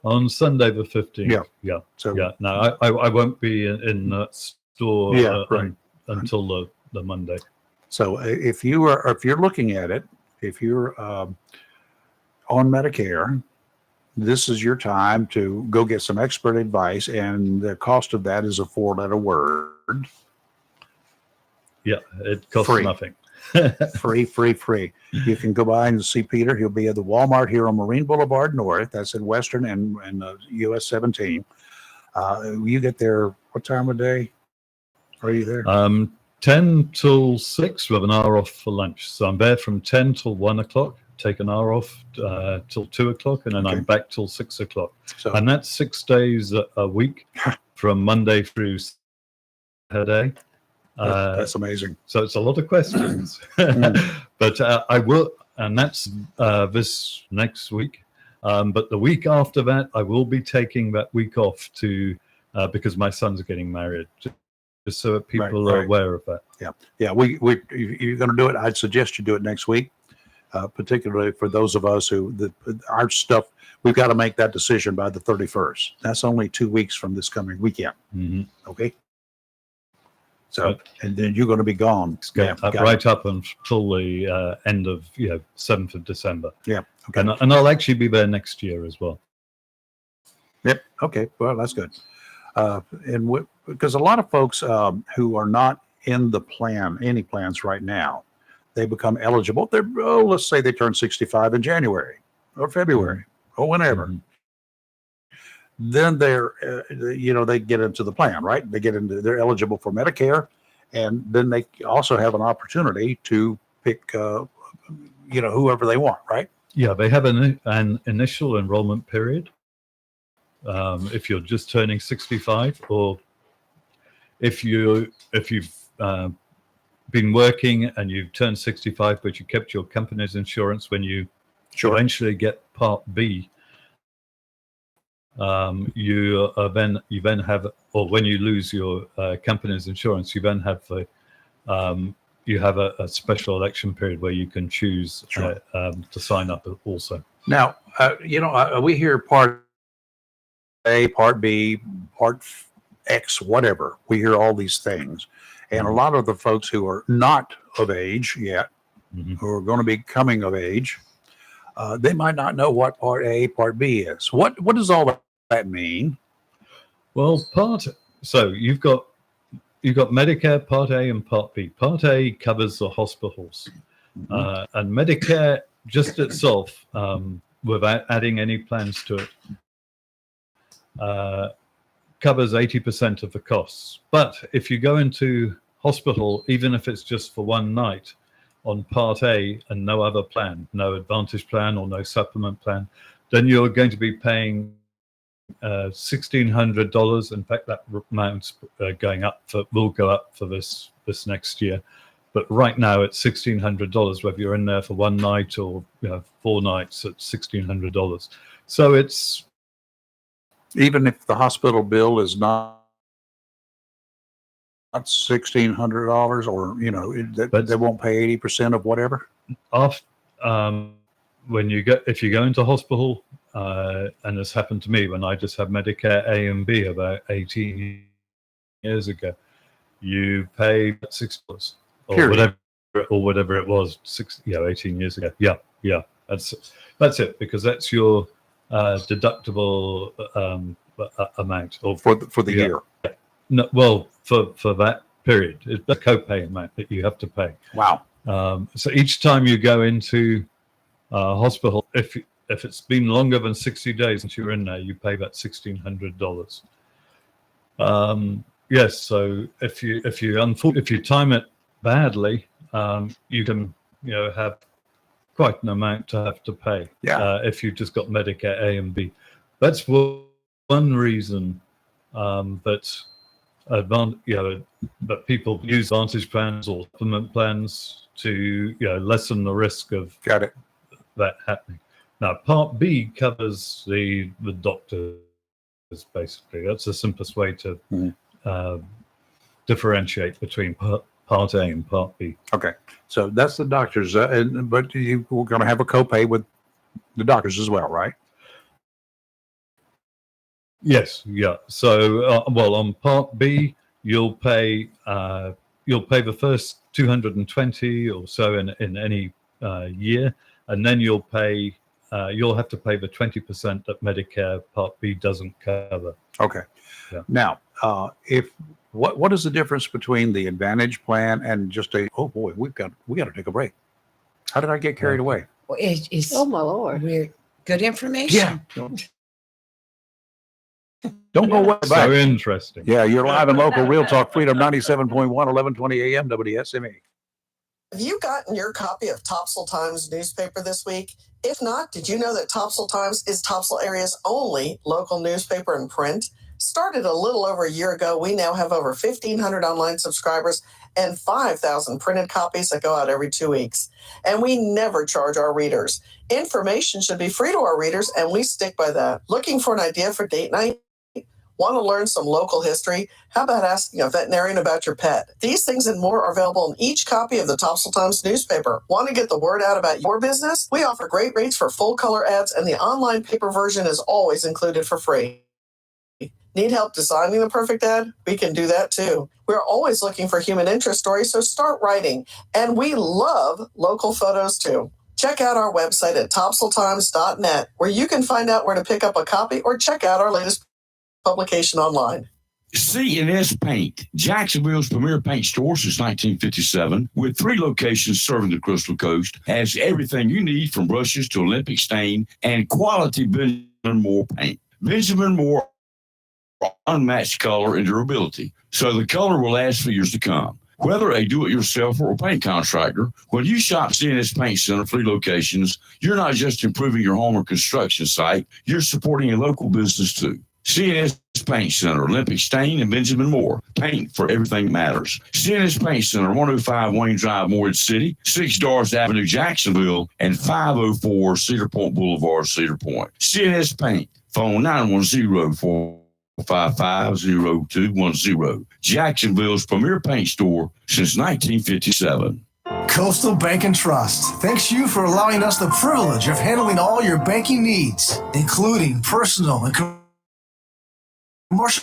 Speaker 21: On Sunday the 15th.
Speaker 6: Yeah.
Speaker 21: Yeah.
Speaker 6: So
Speaker 21: yeah. No, I won't be in that store until the Monday.
Speaker 6: So if you're looking at it, if you're on Medicare, this is your time to go get some expert advice, and the cost of that is a 4-letter word.
Speaker 21: Yeah, it costs
Speaker 6: Free.
Speaker 21: nothing.
Speaker 6: Free. You can go by and see Peter. He'll be at the Walmart here on Marine Boulevard North. That's in Western and US 17. You get there, what time of day are you there?
Speaker 21: 10 till 6 with an hour off for lunch. So I'm there from 10 till 1 o'clock, take an hour off till 2 o'clock, and then I'm back till 6 o'clock. And that's 6 days a week from Monday through Saturday.
Speaker 6: That's amazing.
Speaker 21: So it's a lot of questions, but I will, and that's this next week. But the week after that, I will be taking that week off because my son's getting married, just so that people are aware of that.
Speaker 6: Yeah. You're going to do it. I'd suggest you do it next week, particularly for those of us our stuff. We've got to make that decision by the 31st. That's only 2 weeks from this coming weekend.
Speaker 21: Mm-hmm.
Speaker 6: Okay. So, and then you're going to be gone.
Speaker 21: Right up until the end of 7th of December.
Speaker 6: Yeah. Okay.
Speaker 21: And I'll actually be there next year as well.
Speaker 6: Yep. Okay. Well, that's good. Because a lot of folks who are not in the any plans right now, they become eligible. Let's say they turn 65 in January or February or whenever.
Speaker 21: Mm-hmm.
Speaker 6: Then they get into the plan, right? They're eligible for Medicare, and then they also have an opportunity to pick, whoever they want, right?
Speaker 21: Yeah, they have an initial enrollment period. If you're just turning 65, or if you've been working and you've turned 65, but you kept your company's insurance when you eventually get Part B. You then have, or when you lose your company's insurance, you then have a special election period where you can choose to sign up also.
Speaker 6: Now, we hear Part A, Part B, Part X, whatever. We hear all these things, and a lot of the folks who are not of age yet, who are going to be coming of age, they might not know what Part A, Part B is. What does all that mean?
Speaker 21: Well, so you've got Medicare Part A and Part B. Part A covers the hospitals, and Medicare just itself, without adding any plans to it, covers 80% of the costs. But if you go into hospital, even if it's just for one night on Part A and no other plan, no Advantage plan or no supplement plan, then you're going to be paying $1,600. In fact, that amount's will go up for this next year. But right now it's $1,600, whether you're in there for one night or 4 nights at $1,600. So it's,
Speaker 6: even if the hospital bill is not $1,600, or they won't pay 80% of whatever.
Speaker 21: If you go into hospital, and this happened to me when I just had Medicare A and B about 18 years ago, you pay $6 or whatever it was, 18 years ago. Yeah, that's it, because that's your deductible amount, or
Speaker 6: for the year.
Speaker 21: No, well, for that period. It's a copay amount that you have to pay.
Speaker 6: Wow.
Speaker 21: So each time you go into hospital, if it's been longer than 60 days since you're in there, you pay about $1,600. Yes, so if you time it badly, you can have quite an amount to have to pay. If you've just got Medicare A and B. That's one reason that people use Advantage plans or supplement plans to lessen the risk of that happening. Now, Part B covers the doctors, basically. That's the simplest way to differentiate between Part A and Part B.
Speaker 6: Okay, so that's the doctors, but we're going to have a copay with the doctors as well, right?
Speaker 21: Yes, yeah. So, on Part B, you'll pay the first $220 or so in any year, and then you'll have to pay the 20% that Medicare Part B doesn't cover.
Speaker 6: Okay.
Speaker 21: Yeah.
Speaker 6: Now, what is the difference between the Advantage plan and just oh boy, we got to take a break. How did I get carried away?
Speaker 8: Well, it's
Speaker 7: oh my Lord,
Speaker 8: weird. Good information.
Speaker 6: Yeah. Don't go way back.
Speaker 21: So interesting.
Speaker 6: Yeah, you're live and local, Real Talk Freedom 97.1, 1120 AM, WSME.
Speaker 1: Have you gotten your copy of Topsail Times newspaper this week? If not, did you know that Topsail Times is Topsail area's only local newspaper in print? Started a little over a year ago, we now have over 1,500 online subscribers and 5,000 printed copies that go out every 2 weeks. And we never charge our readers. Information should be free to our readers, and we stick by that. Looking for an idea for date night? Want to learn some local history? How about asking a veterinarian about your pet? These things and more are available in each copy of the Topsail Times newspaper. Want to get the word out about your business? We offer great rates for full color ads, and the online paper version is always included for free. Need help designing the perfect ad? We can do that too. We're always looking for human interest stories, so start writing. And we love local photos too. Check out our website at topsailtimes.net, where you can find out where to pick up a copy or check out our latest publication online.
Speaker 13: C&S Paint, Jacksonville's premier paint store since 1957, with 3 locations serving the Crystal Coast, has everything you need from brushes to Olympic stain and quality Benjamin Moore paint. Benjamin Moore, unmatched color and durability, so the color will last for years to come. Whether a do-it-yourselfer or paint contractor, when you shop C&S Paint Center 3 locations, you're not just improving your home or construction site, you're supporting a local business too. C&S Paint Center, Olympic Stain, and Benjamin Moore. Paint for everything that matters. C&S Paint Center, 105 Wayne Drive, Morehead City, 6 Darst Avenue, Jacksonville, and 504 Cedar Point Boulevard, Cedar Point. C&S Paint, phone 910-455-0210. Jacksonville's premier paint store since 1957.
Speaker 9: Coastal Bank and Trust thanks you for allowing us the privilege of handling all your banking needs, including personal and commercial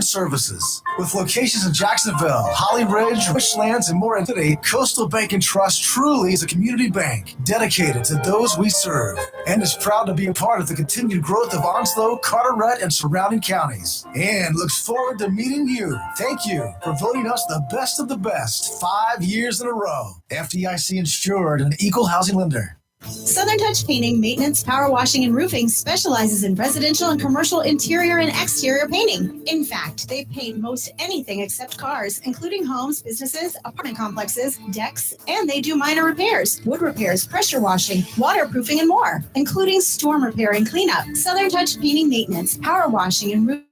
Speaker 9: services. With locations in Jacksonville, Holly Ridge, Richlands, and more today, Coastal Bank and Trust truly is a community bank dedicated to those we serve and is proud to be a part of the continued growth of Onslow, Carteret, and surrounding counties, and looks forward to meeting you. Thank you for voting us the best of the best 5 years in a row. FDIC insured and equal housing lender.
Speaker 4: Southern Touch Painting, Maintenance, Power Washing, and Roofing specializes in residential and commercial interior and exterior painting. In fact, they paint most anything except cars, including homes, businesses, apartment complexes, decks, and they do minor repairs, wood repairs, pressure washing, waterproofing, and more, including storm repair and cleanup. Southern Touch Painting, Maintenance, Power Washing, and Roofing.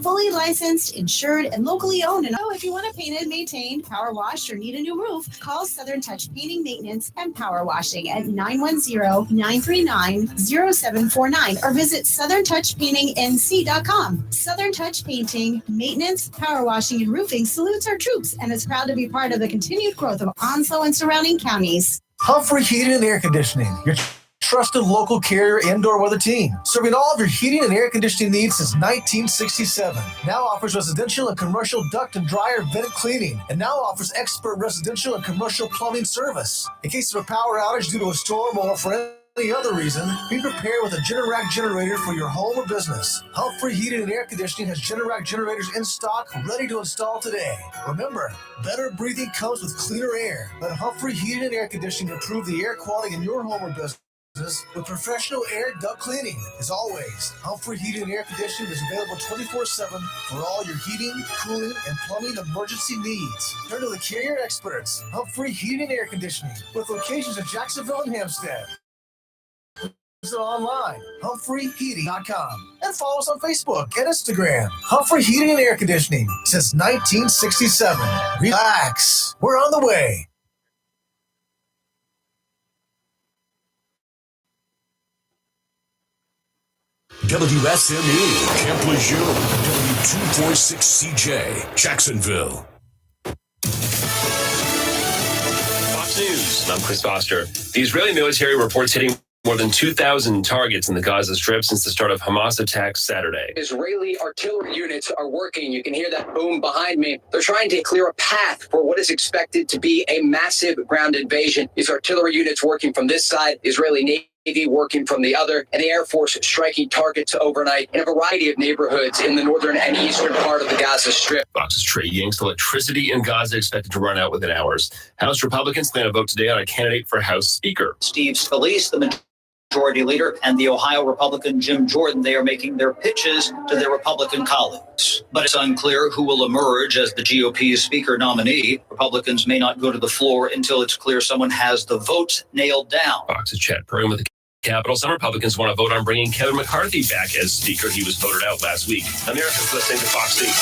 Speaker 4: Fully licensed, insured, and locally owned. And if you want to paint and maintain, power wash, or need a new roof, call Southern Touch Painting, Maintenance, and Power Washing at 910-939-0749 or visit southerntouchpaintingnc.com. Southern Touch Painting, Maintenance, Power Washing, and Roofing salutes our troops and is proud to be part of the continued growth of Onslow and surrounding counties.
Speaker 9: Humphrey Heating and Air Conditioning, your trusted local carrier indoor weather team, serving all of your heating and air conditioning needs since 1967. Now offers residential and commercial duct and dryer vented cleaning, and now offers expert residential and commercial plumbing service. In case of a power outage due to a storm or for any other reason, be prepared with a Generac generator for your home or business. Humphrey Heating and Air Conditioning has Generac generators in stock, ready to install today. Remember, better breathing comes with cleaner air. Let Humphrey Heating and Air Conditioning improve the air quality in your home or business with professional air duct cleaning. As always, Humphrey Heating and Air Conditioning is available 24/7 for all your heating, cooling, and plumbing emergency needs. Turn to the Carrier experts, Humphrey Heating and Air Conditioning, with locations in Jacksonville and Hampstead. Visit online, humphreyheating.com, and follow us on Facebook and Instagram. Humphrey Heating and Air Conditioning since 1967. Relax, we're on the way.
Speaker 2: WSME, Camp Lejeune, W246CJ, Jacksonville.
Speaker 22: Fox News, I'm Chris Foster. The Israeli military reports hitting more than 2,000 targets in the Gaza Strip since the start of Hamas attacks Saturday.
Speaker 23: Israeli artillery units are working. You can hear that boom behind me. They're trying to clear a path for what is expected to be a massive ground invasion. These artillery units working from this side, Israeli Navy working from the other, and the Air Force striking targets overnight in a variety of neighborhoods in the northern and eastern part of the Gaza Strip.
Speaker 22: Fox's Trey Yingst. Electricity in Gaza expected to run out within hours. House Republicans plan to vote today on a candidate for House Speaker.
Speaker 23: Steve Scalise, the majority leader, and the Ohio Republican Jim Jordan, they are making their pitches to their Republican colleagues. But it's unclear who will emerge as the GOP's Speaker nominee. Republicans may not go to the floor until it's clear someone has the votes nailed down.
Speaker 22: Fox's Chad Perrin with the Capitol. Some Republicans want to vote on bringing Kevin McCarthy back as Speaker. He was voted out last week. America's listening to Fox News.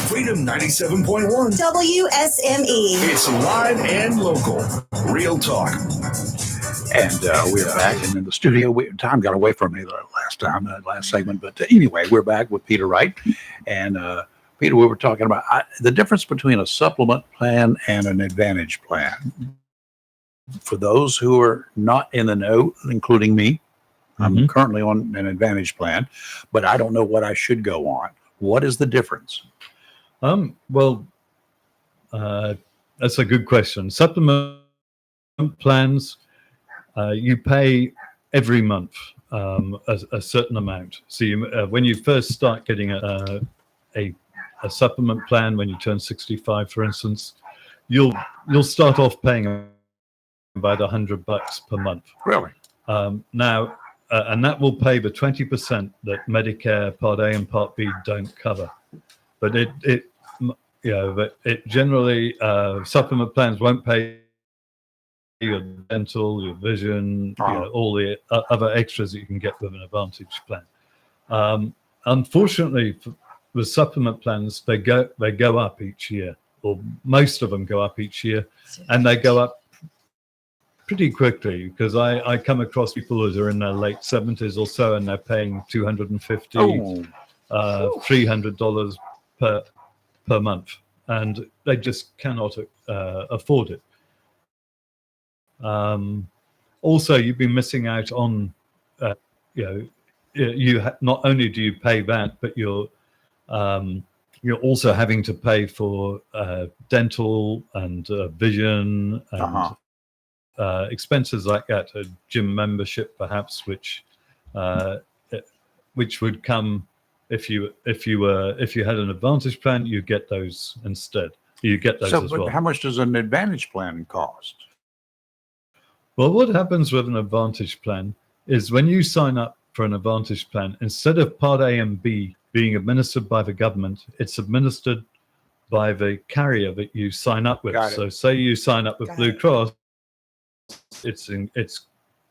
Speaker 14: Freedom 97.1.
Speaker 24: WSME.
Speaker 14: It's live and local. Real talk.
Speaker 6: And we're back and in the studio. Time got away from me last segment. But anyway, we're back with Peter Wright. And Peter, we were talking about the difference between a supplement plan and an advantage plan. For those who are not in the know, including me, I'm currently on an advantage plan, but I don't know what I should go on. What is the difference?
Speaker 21: Well, that's a good question. Supplement plans, you pay every month a certain amount. So you, when you first start getting a supplement plan, when you turn 65, for instance, you'll start off paying about $100 per month.
Speaker 6: Really?
Speaker 21: Now, and that will pay the 20% that Medicare Part A and Part B don't cover. But it generally supplement plans won't pay your dental, your vision, all the other extras that you can get with an Advantage plan. Unfortunately, with supplement plans, they go up each year, or most of them go up each year, and they go up pretty quickly, because I come across people that are in their late 70s or so, and they're paying $250, $300 per month, and they just cannot afford it. Also, you've been missing out on, not only do you pay that, but you're also having to pay for dental and vision and expenses like that, a gym membership perhaps, which would come if you had an Advantage plan, you get those instead. You get those as well.
Speaker 6: How much does an Advantage plan cost?
Speaker 21: Well, what happens with an Advantage plan is when you sign up for an Advantage plan, instead of Part A and B being administered by the government, it's administered by the carrier that you sign up with. So say you sign up with Blue Cross, it's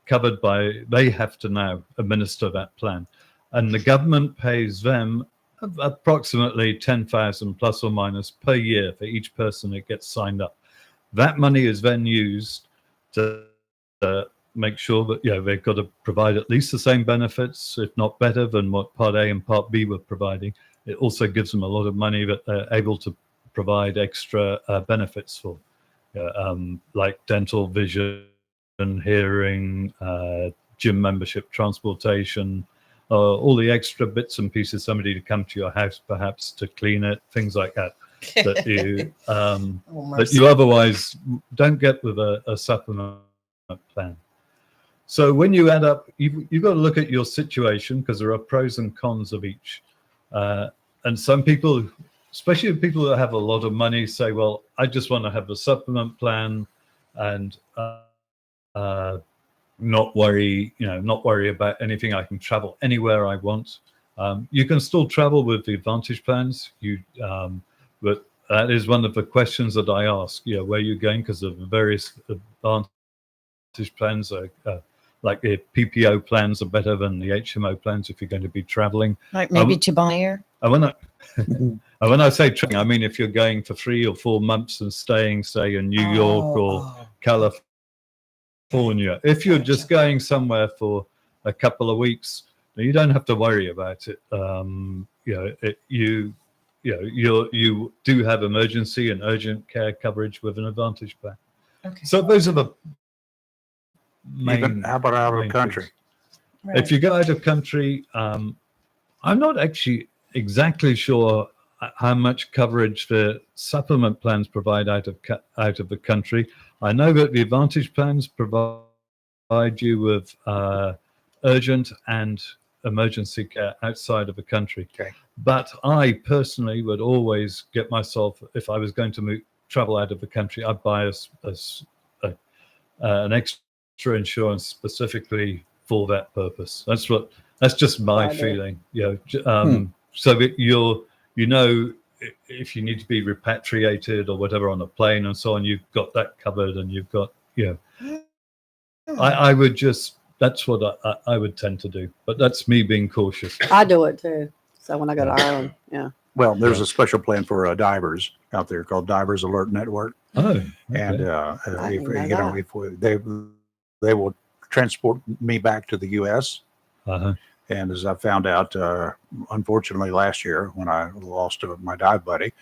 Speaker 21: covered by, they have to now administer that plan. And the government pays them approximately $10,000 plus or minus per year for each person that gets signed up. That money is then used to make sure that they've got to provide at least the same benefits, if not better, than what Part A and Part B were providing. It also gives them a lot of money that they're able to provide extra benefits for, like dental, vision, hearing, gym membership, transportation, all the extra bits and pieces, somebody to come to your house perhaps to clean it, things like that. that you
Speaker 8: Oh,
Speaker 21: that
Speaker 8: mercy.
Speaker 21: you otherwise don't get with a supplement plan. So when you add up, you've got to look at your situation because there are pros and cons of each. And some people, especially people that have a lot of money, say, well, I just want to have a supplement plan and not worry about anything. I can travel anywhere I want. You can still travel with the Advantage plans. But that is one of the questions that I ask. Where you're going, because of the various Advantage plans. Like the PPO plans are better than the HMO plans if you're going to be traveling.
Speaker 8: Like maybe to Bonaire.
Speaker 21: And when I say traveling, I mean if you're going for 3 or 4 months and staying, say, in New York or California. If you're just going somewhere for a couple of weeks, you don't have to worry about it. You do have emergency and urgent care coverage with an Advantage plan.
Speaker 8: Okay.
Speaker 21: So those are the main.
Speaker 6: Even how about out of
Speaker 21: main
Speaker 6: country?
Speaker 21: things. If you go out of country, I'm not actually exactly sure how much coverage the supplement plans provide out of the country. I know that the Advantage plans provide you with urgent and emergency care outside of the country.
Speaker 6: Okay.
Speaker 21: But I personally would always get myself, if I was going to travel out of the country, I'd buy an extra insurance specifically for that purpose. That's just my feeling. So that if you need to be repatriated or whatever on a plane and so on, you've got that covered, and you've got I would just, that's what I would tend to do, but that's me being cautious.
Speaker 7: I do it too. So when I go to Ireland, yeah.
Speaker 6: Well, there's a special plan for divers out there called Divers Alert Network.
Speaker 21: Oh, okay.
Speaker 6: And if they will transport me back to the U.S. And as I found out, unfortunately, last year when I lost my dive buddy,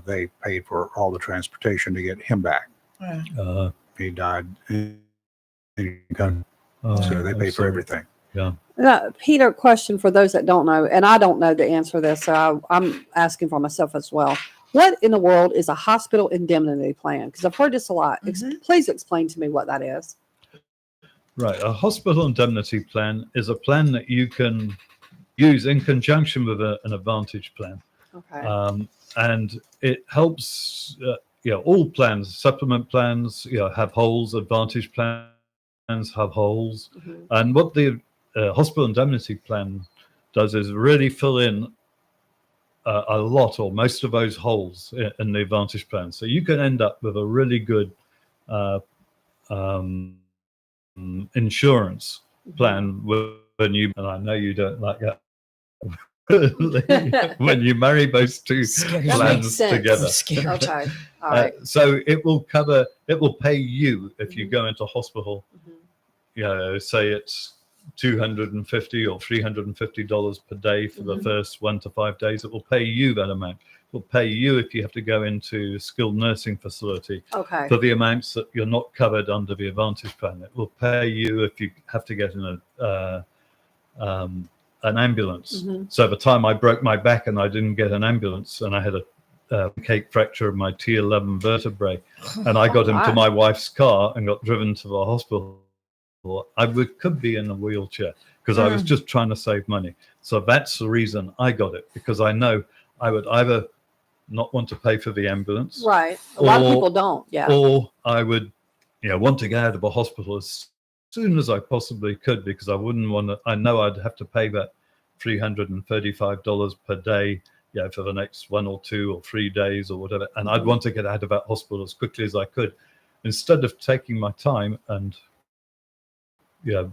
Speaker 6: they paid for all the transportation to get him back. He died in Uganda. So they pay for everything.
Speaker 21: Yeah.
Speaker 7: Peter, question for those that don't know, and I don't know the answer to this, so I'm asking for myself as well. What in the world is a hospital indemnity plan? Because I've heard this a lot. Please explain to me what that is.
Speaker 21: Right. A hospital indemnity plan is a plan that you can use in conjunction with an Advantage plan.
Speaker 7: Okay.
Speaker 21: And it helps, all plans, supplement plans, have holes, Advantage plans have holes. And what the hospital indemnity plan does is really fill in a lot or most of those holes in the Advantage plan. So you can end up with a really good insurance plan when you, and I know you don't like that, when you marry those two plans together.
Speaker 7: Okay. All right.
Speaker 21: So it will pay you if you go into hospital, say it's $250 or $350 per day for the first 1 to 5 days. It will pay you that amount. It will pay you if you have to go into a skilled nursing facility for the amounts that you're not covered under the Advantage plan. It will pay you if you have to get in an ambulance. So at the time I broke my back and I didn't get an ambulance, and I had a cake fracture of my T11 vertebrae, and I got into my wife's car and got driven to the hospital. I could be in a wheelchair because I was just trying to save money. So that's the reason I got it, because I know I would either not want to pay for the ambulance.
Speaker 7: Right. A lot of people don't. Yeah.
Speaker 21: Or I would, want to get out of a hospital as soon as I possibly could, because I wouldn't want to, I know I'd have to pay that $335 per day, for the next 1 or 2 or 3 days or whatever. And I'd want to get out of that hospital as quickly as I could, instead of taking my time and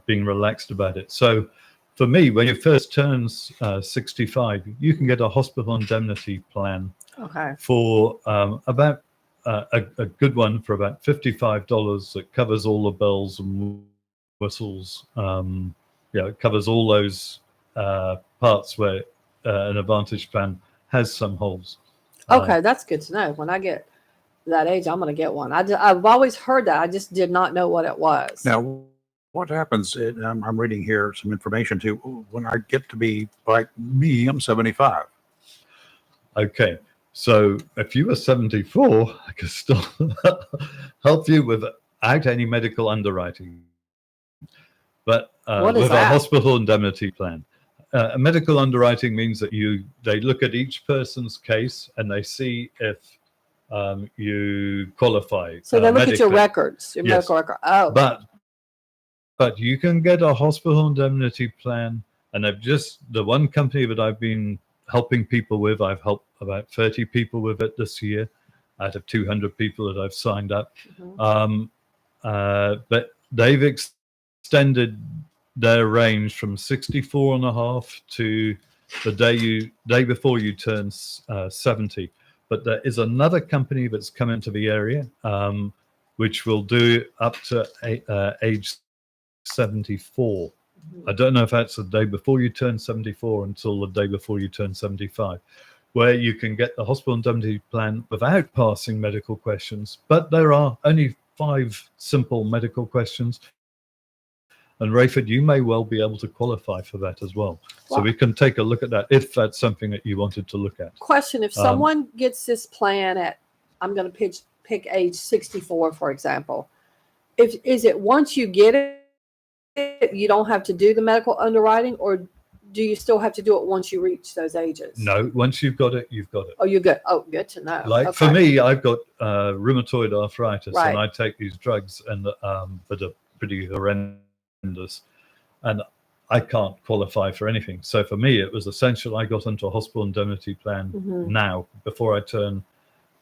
Speaker 21: being relaxed about it. So for me, when you first turn 65, you can get a hospital indemnity plan for about a good one for about $55 that covers all the bells and whistles. It covers all those parts where an Advantage plan has some holes.
Speaker 7: Okay, that's good to know. When I get that age, I'm going to get one. I've always heard that. I just did not know what it was.
Speaker 6: Now, what happens, I'm reading here some information too, when I get to be like me, I'm 75.
Speaker 21: Okay. So if you were 74, I could still help you without any medical underwriting. But
Speaker 7: What is
Speaker 21: with
Speaker 7: that?
Speaker 21: a hospital indemnity plan, a medical underwriting means that they look at each person's case and they see if you qualify.
Speaker 7: So they look at your
Speaker 21: medically.
Speaker 7: records, your
Speaker 21: Yes.
Speaker 7: medical record. Oh,
Speaker 21: But you can get a hospital indemnity plan, and the one company that I've been helping people with, I've helped about 30 people with it this year out of 200 people that I've signed up. But they've extended their range from 64 and a half to the day before you turn 70. But there is another company that's come into the area, which will do up to age 74. I don't know if that's the day before you turn 74 until the day before you turn 75, where you can get the hospital indemnity plan without passing medical questions. But there are only 5 simple medical questions. And Rayford, you may well be able to qualify for that as well. So we can take a look at that if that's something that you wanted to look at.
Speaker 7: question: if someone gets this plan at, I'm going to pick age 64, for example, is it once you get it, you don't have to do the medical underwriting, or do you still have to do it once you reach those ages?
Speaker 21: No, once you've got it, you've got it.
Speaker 7: Oh, you're good. Oh, good to know.
Speaker 21: Like for me, I've got rheumatoid arthritis,
Speaker 7: Right.
Speaker 21: and I take these drugs, and that are pretty horrendous, and I can't qualify for anything. So for me, it was essential I got into a hospital indemnity plan now before I turn.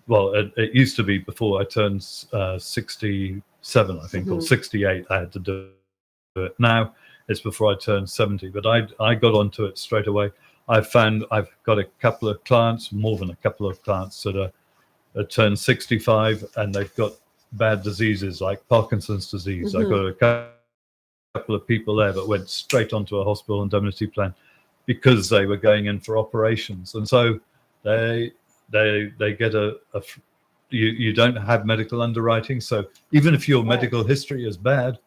Speaker 21: Well, it used to be before I turned 67, I think, or 68. I had to do it. Now it's before I turned 70, but I got onto it straight away. I've got a couple of clients, more than a couple of clients that are turned 65 and they've got bad diseases like Parkinson's disease. I've got a couple of people there that went straight onto a hospital indemnity plan because they were going in for operations, and so they get you don't have medical underwriting. So even if your medical history is bad,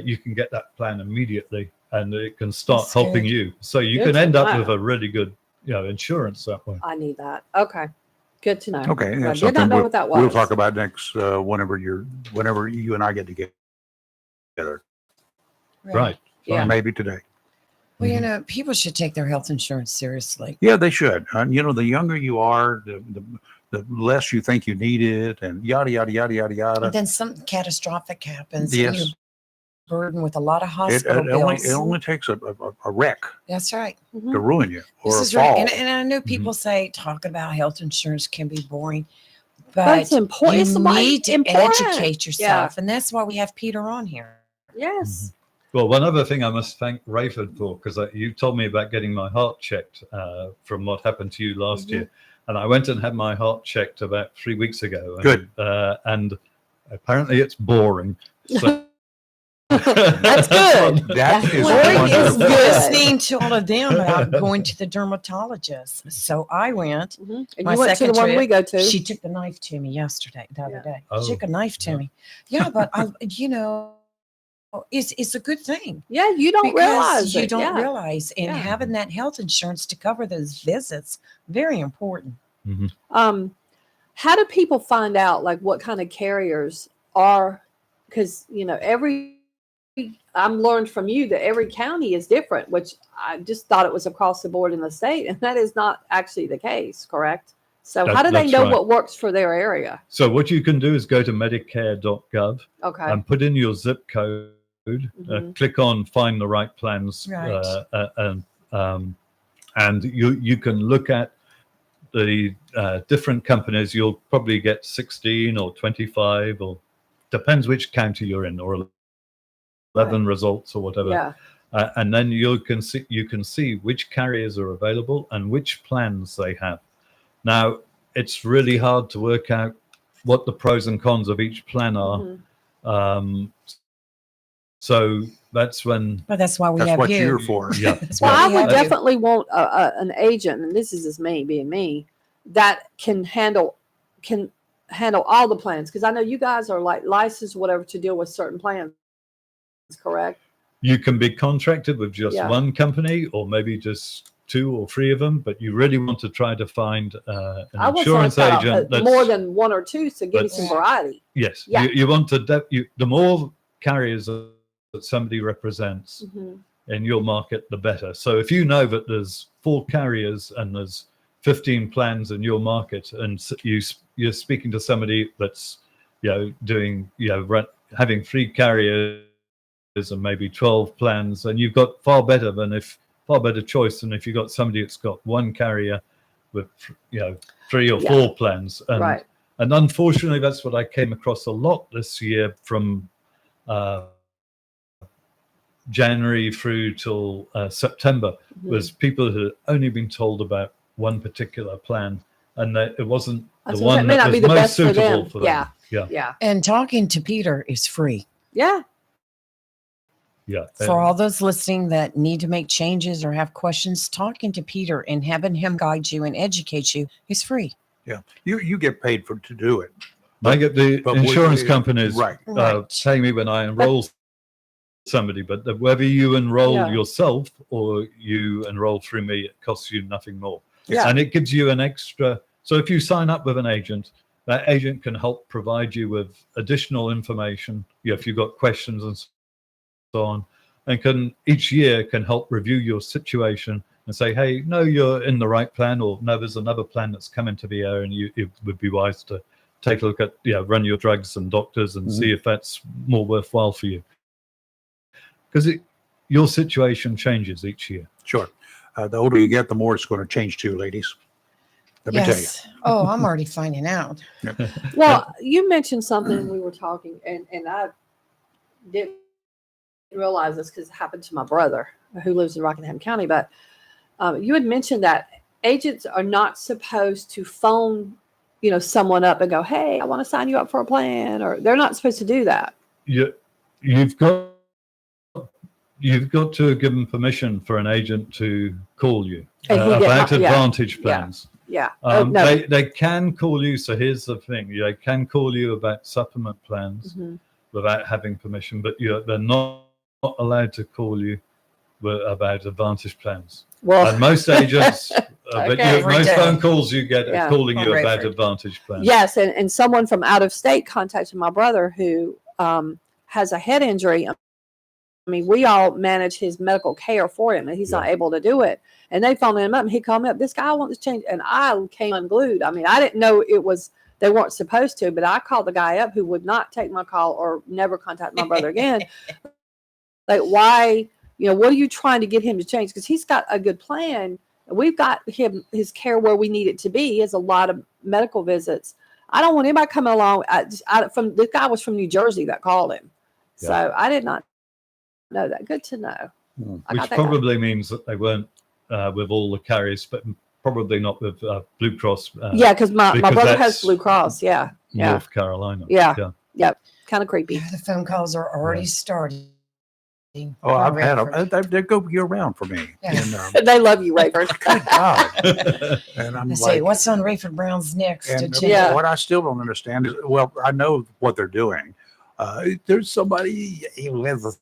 Speaker 21: you can get that plan immediately, and it can start
Speaker 7: That's
Speaker 21: helping
Speaker 7: good.
Speaker 21: you. So you
Speaker 7: Good
Speaker 21: can
Speaker 7: to
Speaker 21: end up
Speaker 7: know.
Speaker 21: with a really good, insurance that way.
Speaker 7: I need that. Okay, good to know.
Speaker 6: Okay,
Speaker 7: I
Speaker 6: that's
Speaker 7: did not
Speaker 6: something
Speaker 7: know what that was.
Speaker 6: we'll talk about next whenever you and I get together.
Speaker 21: Right.
Speaker 7: Yeah.
Speaker 6: Maybe today.
Speaker 8: Well, people should take their health insurance seriously.
Speaker 6: Yeah, they should. And the younger you are, the less you think you need it, and yada yada yada yada yada.
Speaker 8: And then something catastrophic happens.
Speaker 6: Yes.
Speaker 8: And you're burdened with a lot of
Speaker 6: It
Speaker 8: hospital bills.
Speaker 6: only takes a wreck
Speaker 8: That's right.
Speaker 6: to ruin you, or
Speaker 8: This
Speaker 6: a
Speaker 8: is
Speaker 6: fall.
Speaker 8: right. And I know people say talking about health insurance can be boring,
Speaker 7: But
Speaker 8: but
Speaker 7: it's important.
Speaker 8: you
Speaker 7: It's like
Speaker 8: need to
Speaker 7: important.
Speaker 8: educate yourself. And that's why we have Peter on here.
Speaker 7: Yes.
Speaker 21: Well, one other thing I must thank Rayford for, because you told me about getting my heart checked from what happened to you last year. And I went and had my heart checked about 3 weeks ago.
Speaker 6: Good.
Speaker 21: And apparently it's boring. So
Speaker 8: That's good.
Speaker 6: That is
Speaker 8: Boring is
Speaker 6: wonderful.
Speaker 8: listening to all of them about going to the dermatologist. So I went.
Speaker 7: And
Speaker 8: My
Speaker 7: you went to the
Speaker 8: second
Speaker 7: one
Speaker 8: trip,
Speaker 7: we go to.
Speaker 8: She took the knife to me yesterday, the other day.
Speaker 21: Oh,
Speaker 8: She took a knife to me. Yeah, but it's a good thing.
Speaker 7: Yeah, you don't
Speaker 8: Because
Speaker 7: realize
Speaker 8: you
Speaker 7: it.
Speaker 8: don't
Speaker 7: Yeah.
Speaker 8: realize, and
Speaker 7: Yeah.
Speaker 8: having that health insurance to cover those visits, very important.
Speaker 7: How do people find out like what kind of carriers are? Because I'm learned from you that every county is different, which I just thought it was across the board in the state, and that is not actually the case, correct? So how do they
Speaker 21: That's
Speaker 7: know
Speaker 21: right.
Speaker 7: what works for their area?
Speaker 21: So what you can do is go to medicare.gov
Speaker 7: Okay.
Speaker 21: and put in your zip code, click on find the right plans,
Speaker 8: Right.
Speaker 21: and you can look at the different companies. You'll probably get 16 or 25, or depends which county you're in, or 11 results or whatever.
Speaker 7: Yeah.
Speaker 21: And then you can see which carriers are available and which plans they have. Now, it's really hard to work out what the pros and cons of each plan are. So that's when.
Speaker 8: But that's why we have
Speaker 6: what
Speaker 8: you.
Speaker 6: you're for.
Speaker 21: Yeah.
Speaker 7: Well, I
Speaker 8: we
Speaker 7: would
Speaker 8: have you.
Speaker 7: definitely want an agent, and this is just me being me, that can handle all the plans. Because I know you guys are like licensed, whatever, to deal with certain plans. Correct?
Speaker 21: You can be contracted with just
Speaker 7: Yeah.
Speaker 21: one company, or maybe just 2 or 3 of them, but you really want to try to find an
Speaker 7: I want
Speaker 21: insurance
Speaker 7: something
Speaker 21: agent
Speaker 7: that's more than 1 or 2 to give you some variety.
Speaker 21: Yes,
Speaker 7: Yeah.
Speaker 21: you want to. The more carriers that somebody represents in your market, the better. So if you know that there's 4 carriers and there's 15 plans in your market, and you're speaking to somebody that's doing having 3 carriers and maybe 12 plans, and you've got far better choice than if you've got somebody that's got 1 carrier with 3 or 4 plans. And,
Speaker 7: Right.
Speaker 21: and unfortunately, that's what I came across a lot this year from January through till September, was people who had only been told about one particular plan, and that it wasn't the one that was most suitable for them.
Speaker 7: Yeah.
Speaker 8: And talking to Peter is free.
Speaker 7: Yeah.
Speaker 21: Yeah.
Speaker 8: For all those listening that need to make changes or have questions, talking to Peter and having him guide you and educate you is free.
Speaker 6: Yeah. You get paid to do it.
Speaker 21: I get the insurance companies
Speaker 6: right.
Speaker 21: pay me when I enroll somebody, but whether you enroll yourself or you enroll through me, it costs you nothing more.
Speaker 7: Yeah.
Speaker 21: And it gives you an extra. So if you sign up with an agent, that agent can help provide you with additional information. If you've got questions and so on, and each year can help review your situation and say, hey, no, you're in the right plan, or no, there's another plan that's come into the air, and it would be wise to take a look at, run your drugs and doctors and see if that's more worthwhile for you. Because your situation changes each year.
Speaker 6: Sure. The older you get, the more it's going to change too, ladies. Let me tell you.
Speaker 8: Oh, I'm already finding out.
Speaker 7: Well, you mentioned something, we were talking, and I didn't realize this because it happened to my brother who lives in Rockingham County. But you had mentioned that agents are not supposed to phone, someone up and go, hey, I want to sign you up for a plan, or they're not supposed to do that.
Speaker 21: You've got to give them permission for an agent to call you about Advantage plans.
Speaker 7: Yeah.
Speaker 21: No. They can call you. So here's the thing: they can call you about supplement plans without having permission, but they're not allowed to call you about Advantage plans.
Speaker 7: Well,
Speaker 21: and most agents, most phone calls you get are calling you about Advantage plans.
Speaker 7: Yes, and someone from out of state contacted my brother who has a head injury. I mean, we all manage his medical care for him, and he's not able to do it. And they phoned him up, and he called me up. This guy wants to change, and I came unglued. I mean, I didn't know they weren't supposed to, but I called the guy up who would not take my call or never contact my brother again. Like, why? What are you trying to get him to change? Because he's got a good plan. We've got his care where we need it to be. He has a lot of medical visits. I don't want anybody coming along. This guy was from New Jersey that called him, so I did not know that. Good to know.
Speaker 21: Which probably means that they weren't with all the carriers, but probably not with Blue Cross.
Speaker 7: Because my brother has Blue Cross.
Speaker 21: North Carolina.
Speaker 7: Yep. Kind of creepy.
Speaker 8: The phone calls are already starting.
Speaker 6: Oh, I've had them. They go year round for me.
Speaker 8: Yeah.
Speaker 6: And,
Speaker 7: they love you, Rayford.
Speaker 6: Good God. And I'm
Speaker 8: Let's
Speaker 6: like,
Speaker 8: see, what's on Rayford Brown's next?
Speaker 6: and
Speaker 8: agenda?
Speaker 6: what I still don't understand is, well, I know what they're doing. There's somebody who has the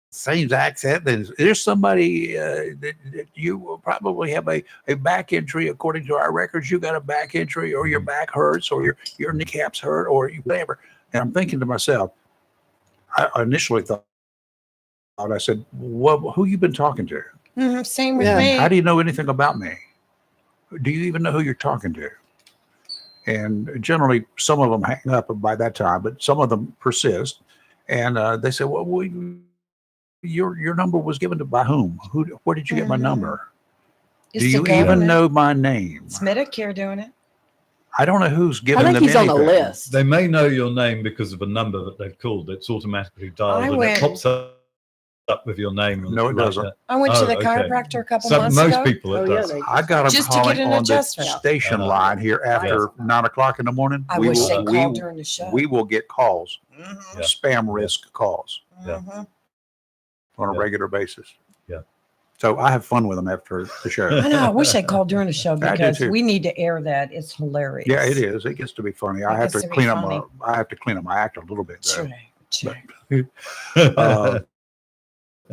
Speaker 6: same accent. There's somebody that you will probably have a back injury. According to our records, you got a back injury, or your back hurts, or your kneecaps hurt, or whatever. And I'm thinking to myself, I initially thought, I said, well, who you been talking to?
Speaker 8: Same with me.
Speaker 6: How do you know anything about me? Do you even know who you're talking to? And generally, some of them hang up by that time, but some of them persist. And they say, well, your number was given to by whom? Where did you get my number?
Speaker 8: It's
Speaker 6: Do
Speaker 8: the
Speaker 6: you even
Speaker 8: government.
Speaker 6: know my name?
Speaker 8: It's Medicare doing it.
Speaker 6: I don't know who's giving
Speaker 7: I
Speaker 6: them
Speaker 7: think he's on
Speaker 6: anything.
Speaker 7: the list.
Speaker 21: They may know your name because of a number that they've called. It's automatically dialed, and
Speaker 8: went-
Speaker 21: it pops up with your name. and
Speaker 6: No, it
Speaker 21: like
Speaker 6: doesn't.
Speaker 21: that.
Speaker 8: I went to the
Speaker 21: okay.
Speaker 8: chiropractor a couple
Speaker 21: Some,
Speaker 8: months
Speaker 21: most
Speaker 8: ago.
Speaker 21: people it does.
Speaker 6: I got them
Speaker 8: Just to get
Speaker 6: calling
Speaker 8: an
Speaker 6: on the
Speaker 8: adjustment.
Speaker 6: station line here after 9 o'clock in the morning.
Speaker 8: I wish they called during the show.
Speaker 6: We will get calls,
Speaker 8: Mhm.
Speaker 6: spam risk calls
Speaker 8: Mhm.
Speaker 6: on a
Speaker 21: Yeah.
Speaker 6: regular basis.
Speaker 21: Yeah.
Speaker 6: So I have fun with them after the show.
Speaker 8: I know. I wish they called during the show
Speaker 6: I do
Speaker 8: because
Speaker 6: too.
Speaker 8: we need to air that. It's hilarious.
Speaker 6: Yeah, it is. It gets to be funny. I
Speaker 8: It
Speaker 6: have
Speaker 8: gets
Speaker 6: to
Speaker 8: to be
Speaker 6: clean up
Speaker 8: funny.
Speaker 6: I have to clean up my act a little bit though.
Speaker 8: Sure.
Speaker 6: Uh,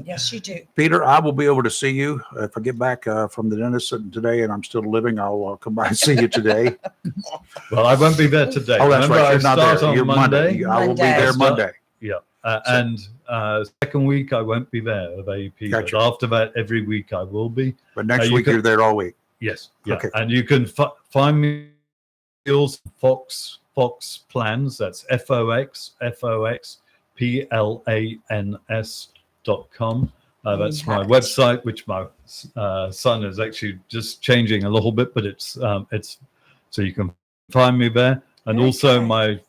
Speaker 8: Yes, you do.
Speaker 6: Peter, I will be able to see you if I get back from the dentist today and I'm still living. I'll come by and see you today.
Speaker 21: Well, I won't be there today.
Speaker 6: Oh, that's
Speaker 21: Remember,
Speaker 6: right.
Speaker 21: I
Speaker 6: You're not
Speaker 21: start
Speaker 6: there.
Speaker 21: on
Speaker 6: You're
Speaker 21: Monday.
Speaker 6: I will be there Monday.
Speaker 21: Yeah. And second week, I won't be there of AEP.
Speaker 6: Gotcha.
Speaker 21: But after that, every week I will be.
Speaker 6: But next week, you're there all week.
Speaker 21: Yes. Yeah.
Speaker 6: Okay.
Speaker 21: And you can find me on Fox Plans. That's FOXPLANS.com. That's my website, which my son is actually just changing a little bit, but it's so you can find me there. And also my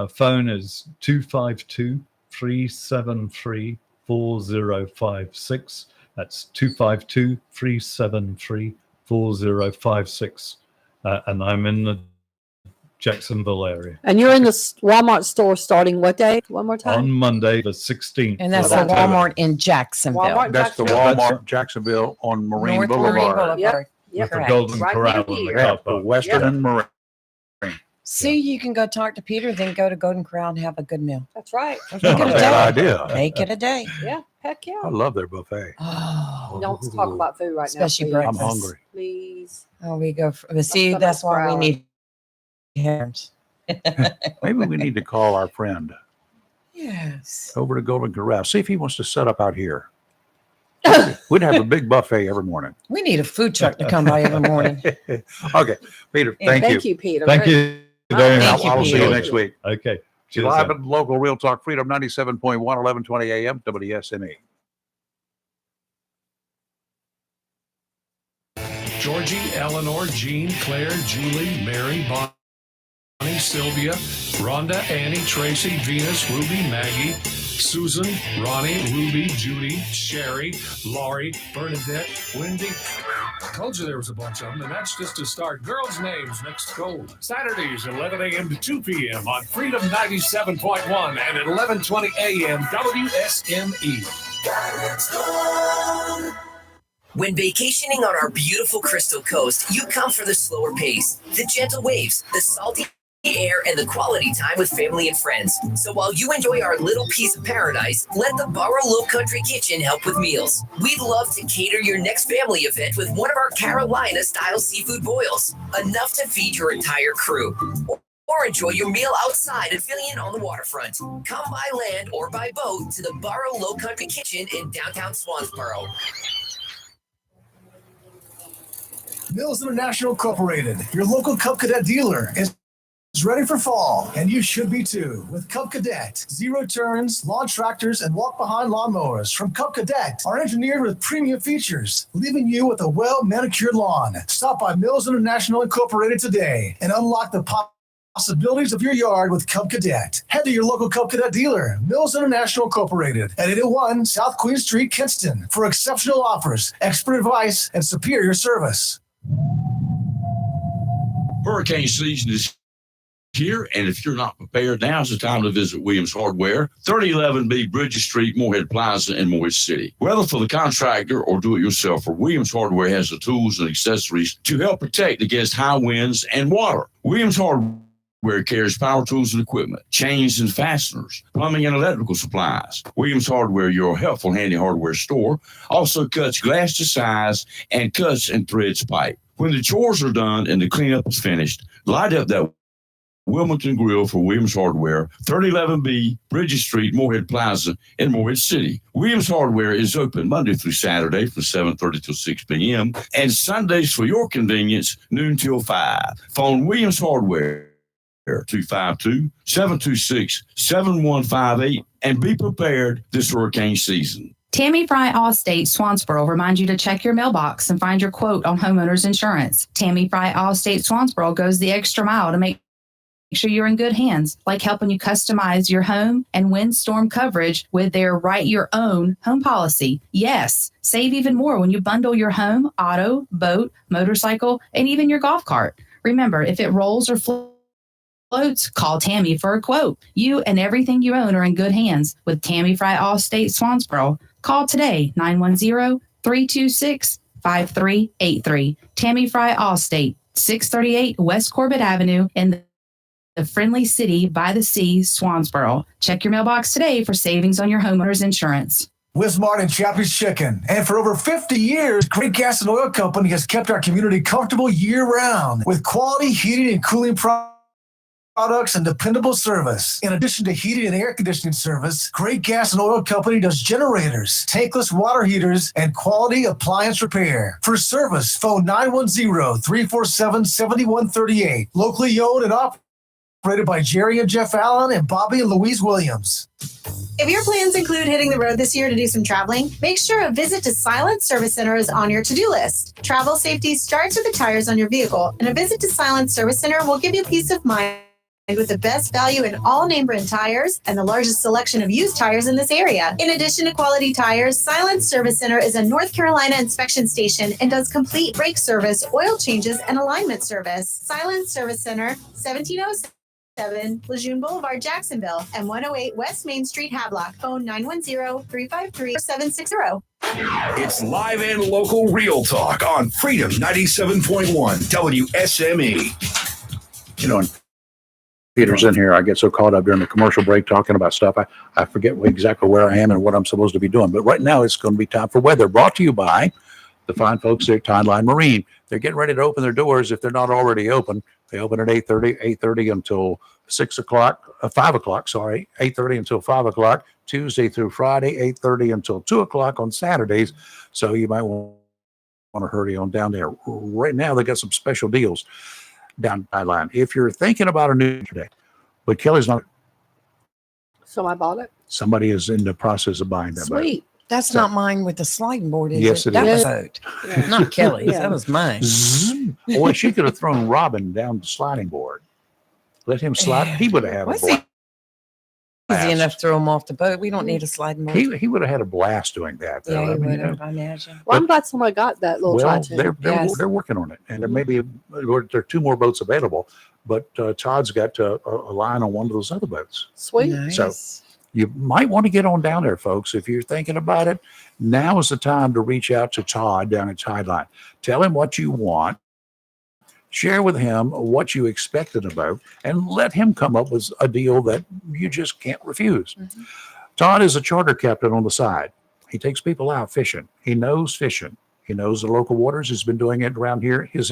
Speaker 21: phone is 252-373-4056. That's 252-373-4056. And I'm in the Jacksonville area.
Speaker 7: And you're in the Walmart store starting what day? One more time.
Speaker 21: On Monday, the 16th.
Speaker 8: And that's
Speaker 21: of
Speaker 8: the
Speaker 21: October.
Speaker 8: Walmart in Jacksonville.
Speaker 7: Walmart
Speaker 6: That's the Walmart Jacksonville on Marine
Speaker 8: North
Speaker 6: Boulevard.
Speaker 8: Marine Boulevard.
Speaker 7: Yep.
Speaker 21: With the
Speaker 8: Correct.
Speaker 21: Golden
Speaker 7: Right
Speaker 21: Corral
Speaker 7: near
Speaker 21: in the
Speaker 7: here.
Speaker 21: car
Speaker 6: Yeah,
Speaker 21: park.
Speaker 6: Western and Marine.
Speaker 8: See, you can go talk to Peter, then go to Golden Corral and have a good meal.
Speaker 7: That's right.
Speaker 8: Make
Speaker 6: Not
Speaker 8: it
Speaker 6: a
Speaker 8: a
Speaker 6: bad
Speaker 8: day.
Speaker 6: idea.
Speaker 8: Make it a day.
Speaker 7: Yeah. Heck yeah.
Speaker 6: I love their buffet.
Speaker 8: Oh,
Speaker 7: Don't talk about food right
Speaker 8: Especially
Speaker 7: now.
Speaker 6: I'm
Speaker 8: breakfast.
Speaker 6: hungry.
Speaker 7: Please.
Speaker 8: oh, we go. See,
Speaker 7: That's
Speaker 8: that's why we
Speaker 7: proud.
Speaker 8: need hands.
Speaker 6: Maybe we need to call our friend
Speaker 8: Yes.
Speaker 6: over to Golden Corral. See if he wants to set up out here. We'd have a big buffet every morning.
Speaker 8: We need a food truck to come by every morning.
Speaker 6: Okay, Peter,
Speaker 8: Yeah,
Speaker 6: thank you.
Speaker 7: Thank you, Peter.
Speaker 21: Thank you very
Speaker 8: Thank
Speaker 21: much.
Speaker 8: you,
Speaker 6: I'll see you
Speaker 8: Peter.
Speaker 6: next week.
Speaker 21: Okay. Cheers,
Speaker 6: Live
Speaker 21: then.
Speaker 6: at local Real Talk Freedom 97.1, 1120 a.m. WSME.
Speaker 2: Georgie, Eleanor, Jean, Claire, Julie, Mary, Bonnie, Sylvia, Rhonda, Annie, Tracy, Venus, Ruby, Maggie, Susan, Ronnie, Ruby, Judy, Sherry, Laurie, Bernadette, Wendy. I told you there was a bunch of them, and that's just to start. Girls' names next go. Saturdays, 11 a.m. to 2 p.m. on Freedom 97.1 and at 11:20 a.m. WSME.
Speaker 16: When vacationing on our beautiful Crystal Coast, you come for the slower pace, the gentle waves, the salty air, and the quality time with family and friends. So while you enjoy our little piece of paradise, let the Barrow Low Country Kitchen help with meals. We'd love to cater your next family event with one of our Carolina-style seafood boils, enough to feed your entire crew. Or enjoy your meal outside and filling in on the waterfront. Come by land or by boat to the Barrow Low Country Kitchen in downtown Swansboro.
Speaker 9: Mills International Incorporated, your local Cub Cadet dealer, is ready for fall, and you should be too. With Cub Cadet, zero turns, lawn tractors, and walk-behind lawnmowers from Cub Cadet are engineered with premium features, leaving you with a well-manicured lawn. Stop by Mills International Incorporated today and unlock the possibilities of your yard with Cub Cadet. Head to your local Cub Cadet dealer, Mills International Incorporated, at 801 South Queen Street, Kinston, for exceptional offers, expert advice, and superior service.
Speaker 13: Hurricane season is here, and if you're not prepared, now's the time to visit Williams Hardware, 3011B Bridges Street, Moorhead Plaza in Moorhead City. Whether for the contractor or do-it-yourselfer, Williams Hardware has the tools and accessories to help protect against high winds and water. Williams Hardware carries power tools and equipment, chains and fasteners, plumbing and electrical supplies. Williams Hardware, your helpful handy hardware store, also cuts glass to size and cuts and threads pipe. When the chores are done and the cleanup is finished, light up that Wilmington Grill for Williams Hardware, 3011B Bridges Street, Moorhead Plaza in Moorhead City. Williams Hardware is open Monday through Saturday from 7:30 till 6 p.m. and Sundays for your convenience, noon till 5. Phone Williams Hardware 252-726-7158 and be prepared this hurricane season.
Speaker 3: Tammy Fry Allstate Swansboro reminds you to check your mailbox and find your quote on homeowners insurance. Tammy Fry Allstate Swansboro goes the extra mile to make sure you're in good hands, like helping you customize your home and windstorm coverage with their Write Your Own home policy. Yes, save even more when you bundle your home, auto, boat, motorcycle, and even your golf cart. Remember, if it rolls or floats, call Tammy for a quote. You and everything you own are in good hands with Tammy Fry Allstate Swansboro. Call today, 910-326-5383. Tammy Fry Allstate, 638 West Corbett Avenue in the friendly city by the sea, Swansboro. Check your mailbox today for savings on your homeowner's insurance.
Speaker 9: Wismart and Chappie's Chicken. And for over 50 years, Great Gas and Oil Company has kept our community comfortable year-round with quality heating and cooling products and dependable service. In addition to heating and air conditioning service, Great Gas and Oil Company does generators, tankless water heaters, and quality appliance repair. For service, phone 910-347-7138. Locally owned and operated by Jerry and Jeff Allen and Bobby and Louise Williams.
Speaker 4: If your plans include hitting the road this year to do some traveling, make sure a visit to Silent Service Center is on your to-do list. Travel safety starts with the tires on your vehicle, and a visit to Silent Service Center will give you peace of mind with the best value in all name brand tires and the largest selection of used tires in this area. In addition to quality tires, Silent Service Center is a North Carolina inspection station and does complete brake service, oil changes, and alignment service. Silent Service Center, 1707 Lejeune Boulevard, Jacksonville, and 108 West Main Street, Havelock. Phone 910-353-4760.
Speaker 14: It's live and local real talk on Freedom 97.1 WSME.
Speaker 6: You know, and Peter's in here. I get so caught up during the commercial break talking about stuff. I forget exactly where I am and what I'm supposed to be doing. But right now it's going to be time for weather, brought to you by the fine folks at Tideline Marine. They're getting ready to open their doors if they're not already open. They open at 8:30 until 5 o'clock, 8:30 until 5 o'clock, Tuesday through Friday, 8:30 until 2 o'clock on Saturdays. So you might want to hurry on down there. Right now, they got some special deals down Tideline. If you're thinking about a new today, but Kelly's not.
Speaker 7: So I bought it.
Speaker 6: Somebody is in the process of buying that boat.
Speaker 7: Sweet.
Speaker 8: That's not mine with the sliding board, is
Speaker 6: Yes,
Speaker 8: it?
Speaker 6: it
Speaker 8: That
Speaker 6: is.
Speaker 8: was not Kelly's. That was mine.
Speaker 6: Boy, she could have thrown Robin down the sliding board. Let him slide. He would have had a
Speaker 8: What's
Speaker 6: blast.
Speaker 8: Easy enough to throw him off the boat. We don't need a sliding board.
Speaker 6: He would have had a blast doing that. Though.
Speaker 8: Yeah, he
Speaker 6: I mean,
Speaker 8: would
Speaker 6: you know,
Speaker 8: have, I imagine.
Speaker 7: Well, I'm glad somebody got that little
Speaker 6: well,
Speaker 7: Titan.
Speaker 6: they're working on it, and there may be there are 2 more boats available. But Todd's got a line on one of those other boats.
Speaker 7: Sweet.
Speaker 6: So you might want to get on down there, folks. If you're thinking about it, now is the time to reach out to Todd down at Tideline. Tell him what you want. Share with him what you expected about, and let him come up with a deal that you just can't refuse. Todd is a charter captain on the side. He takes people out fishing. He knows fishing. He knows the local waters. He's been doing it around here his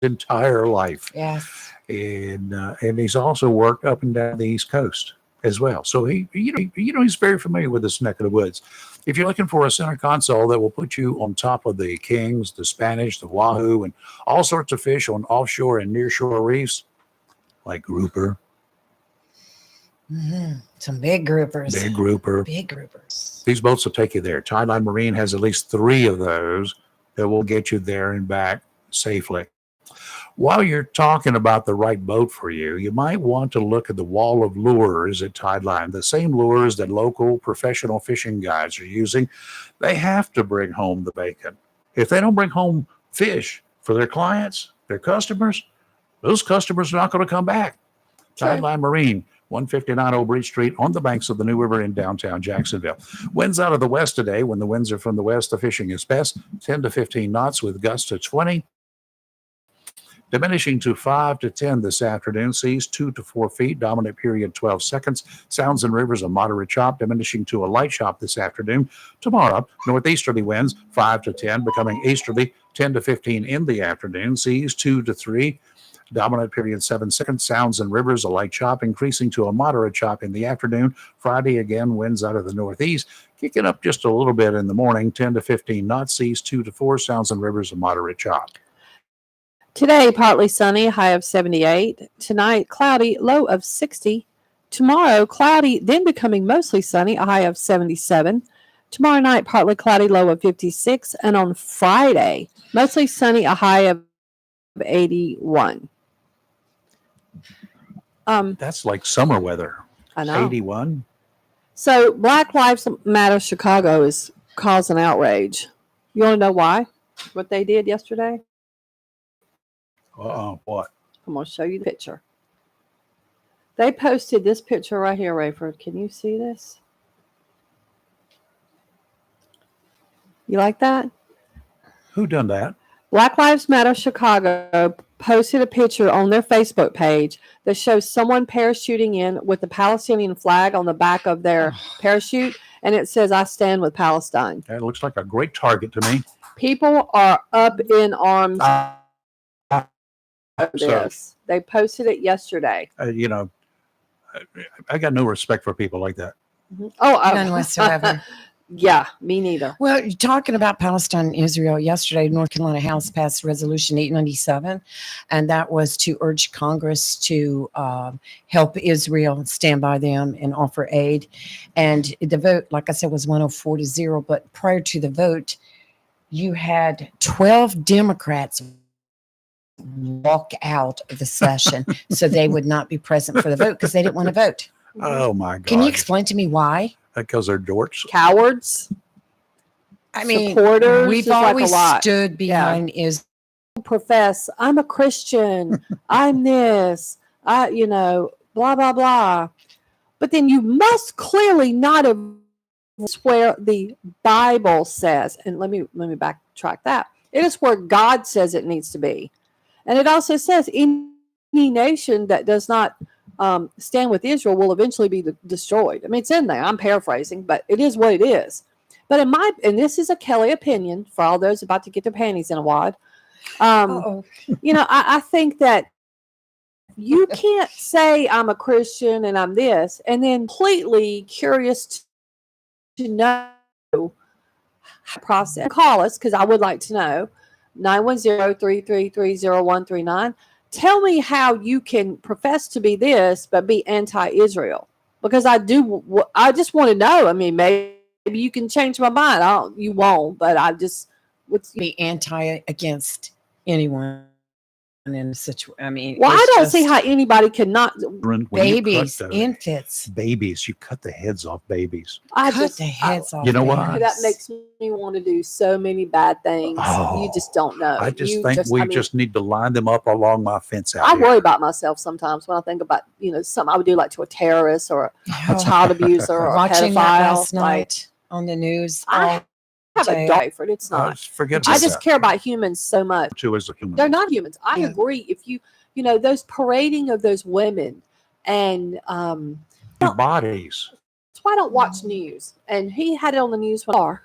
Speaker 6: entire life.
Speaker 8: Yes.
Speaker 6: And he's also worked up and down the East Coast as well. So he's very familiar with this neck of the woods. If you're looking for a center console that will put you on top of the kings, the Spanish, the wahoo, and all sorts of fish on offshore and nearshore reefs, like grouper,
Speaker 8: Some big groupers.
Speaker 6: big grouper,
Speaker 8: Big groupers.
Speaker 6: these boats will take you there. Tideline Marine has at least 3 of those that will get you there and back safely. While you're talking about the right boat for you, you might want to look at the wall of lures at Tideline, the same lures that local professional fishing guides are using. They have to bring home the bacon. If they don't bring home fish for their clients, their customers, those customers are not going to come back. Tideline Marine, 159 Old Breach Street on the banks of the New River in downtown Jacksonville. Winds out of the west today. When the winds are from the west, the fishing is best. 10 to 15 knots with gusts to 20. Diminishing to 5 to 10 this afternoon. Seas 2 to 4 feet. Dominant period 12 seconds. Sounds and rivers a moderate chop, diminishing to a light chop this afternoon. Tomorrow, northeasterly winds 5 to 10, becoming easterly 10 to 15 in the afternoon. Seas 2 to 3. Dominant period 7 seconds. Sounds and rivers a light chop, increasing to a moderate chop in the afternoon. Friday again, winds out of the northeast, kicking up just a little bit in the morning. 10 to 15 knots. Seas 2 to 4. Sounds and rivers a moderate chop.
Speaker 7: Today, partly sunny, high of 78. Tonight, cloudy, low of 60. Tomorrow, cloudy, then becoming mostly sunny, a high of 77. Tomorrow night, partly cloudy, low of 56. And on Friday, mostly sunny, a high of 81.
Speaker 6: That's like summer weather.
Speaker 7: I know.
Speaker 6: 81.
Speaker 7: So Black Lives Matter Chicago is causing outrage. You want to know why? What they did yesterday?
Speaker 6: What?
Speaker 7: I'm going to show you the picture. They posted this picture right here, Rayford. Can you see this? You like that?
Speaker 6: Who done that?
Speaker 7: Black Lives Matter Chicago posted a picture on their Facebook page that shows someone parachuting in with the Palestinian flag on the back of their parachute, and it says, "I stand with Palestine."
Speaker 6: That looks like a great target to me.
Speaker 7: People are up in arms over
Speaker 6: So,
Speaker 7: this. They posted it yesterday.
Speaker 6: you know, I got no respect for people like that.
Speaker 7: Oh,
Speaker 8: None whatsoever.
Speaker 7: Yeah, me neither.
Speaker 8: Well, you're talking about Palestine and Israel yesterday, North Carolina House passed Resolution 897, and that was to urge Congress to help Israel, stand by them, and offer aid. And the vote, like I said, was 104-0. But prior to the vote, you had 12 Democrats walk out of the session so they would not be present for the vote because they didn't want to vote.
Speaker 6: Oh my God!
Speaker 8: Can you explain to me why?
Speaker 6: Because they're dorks.
Speaker 7: Cowards.
Speaker 8: I mean,
Speaker 7: supporters.
Speaker 8: we've
Speaker 7: is like a
Speaker 8: always
Speaker 7: lot.
Speaker 8: stood behind is
Speaker 7: profess I'm a Christian. I'm this. Blah blah blah. But then you must clearly not have where the Bible says. And let me backtrack that. It is where God says it needs to be, and it also says any nation that does not stand with Israel will eventually be destroyed. I mean, it's in there. I'm paraphrasing, but it is what it is. But and this is a Kelly opinion for all those about to get their panties in a wad. I think that you can't say I'm a Christian and I'm this, and then completely curious to know process. Call us because I would like to know 910-333-0139. Tell me how you can profess to be this but be anti-Israel, because I just want to know. I mean, maybe you can change my mind. You won't, but I just would
Speaker 8: be anti against anyone in a situation. I mean,
Speaker 7: well, I don't see how anybody cannot.
Speaker 8: Babies, infants,
Speaker 6: babies. You cut the heads off babies.
Speaker 8: Cut the heads off.
Speaker 6: You know what?
Speaker 7: That makes me want to do so many bad things. You just don't know.
Speaker 6: I just think we just need to line them up along my fence out
Speaker 7: I
Speaker 6: here.
Speaker 7: worry about myself sometimes when I think about something I would do like to a terrorist or a child abuser or a
Speaker 8: watching
Speaker 7: pedophile.
Speaker 8: that last night on the news.
Speaker 7: I have a dog for it. It's not.
Speaker 6: Forget
Speaker 7: I
Speaker 6: about
Speaker 7: just
Speaker 6: that.
Speaker 7: care about humans so much.
Speaker 6: You as a human.
Speaker 7: They're not humans. I agree. If those parading of those women and
Speaker 6: Their bodies.
Speaker 7: that's why I don't watch news. And he had it on the news when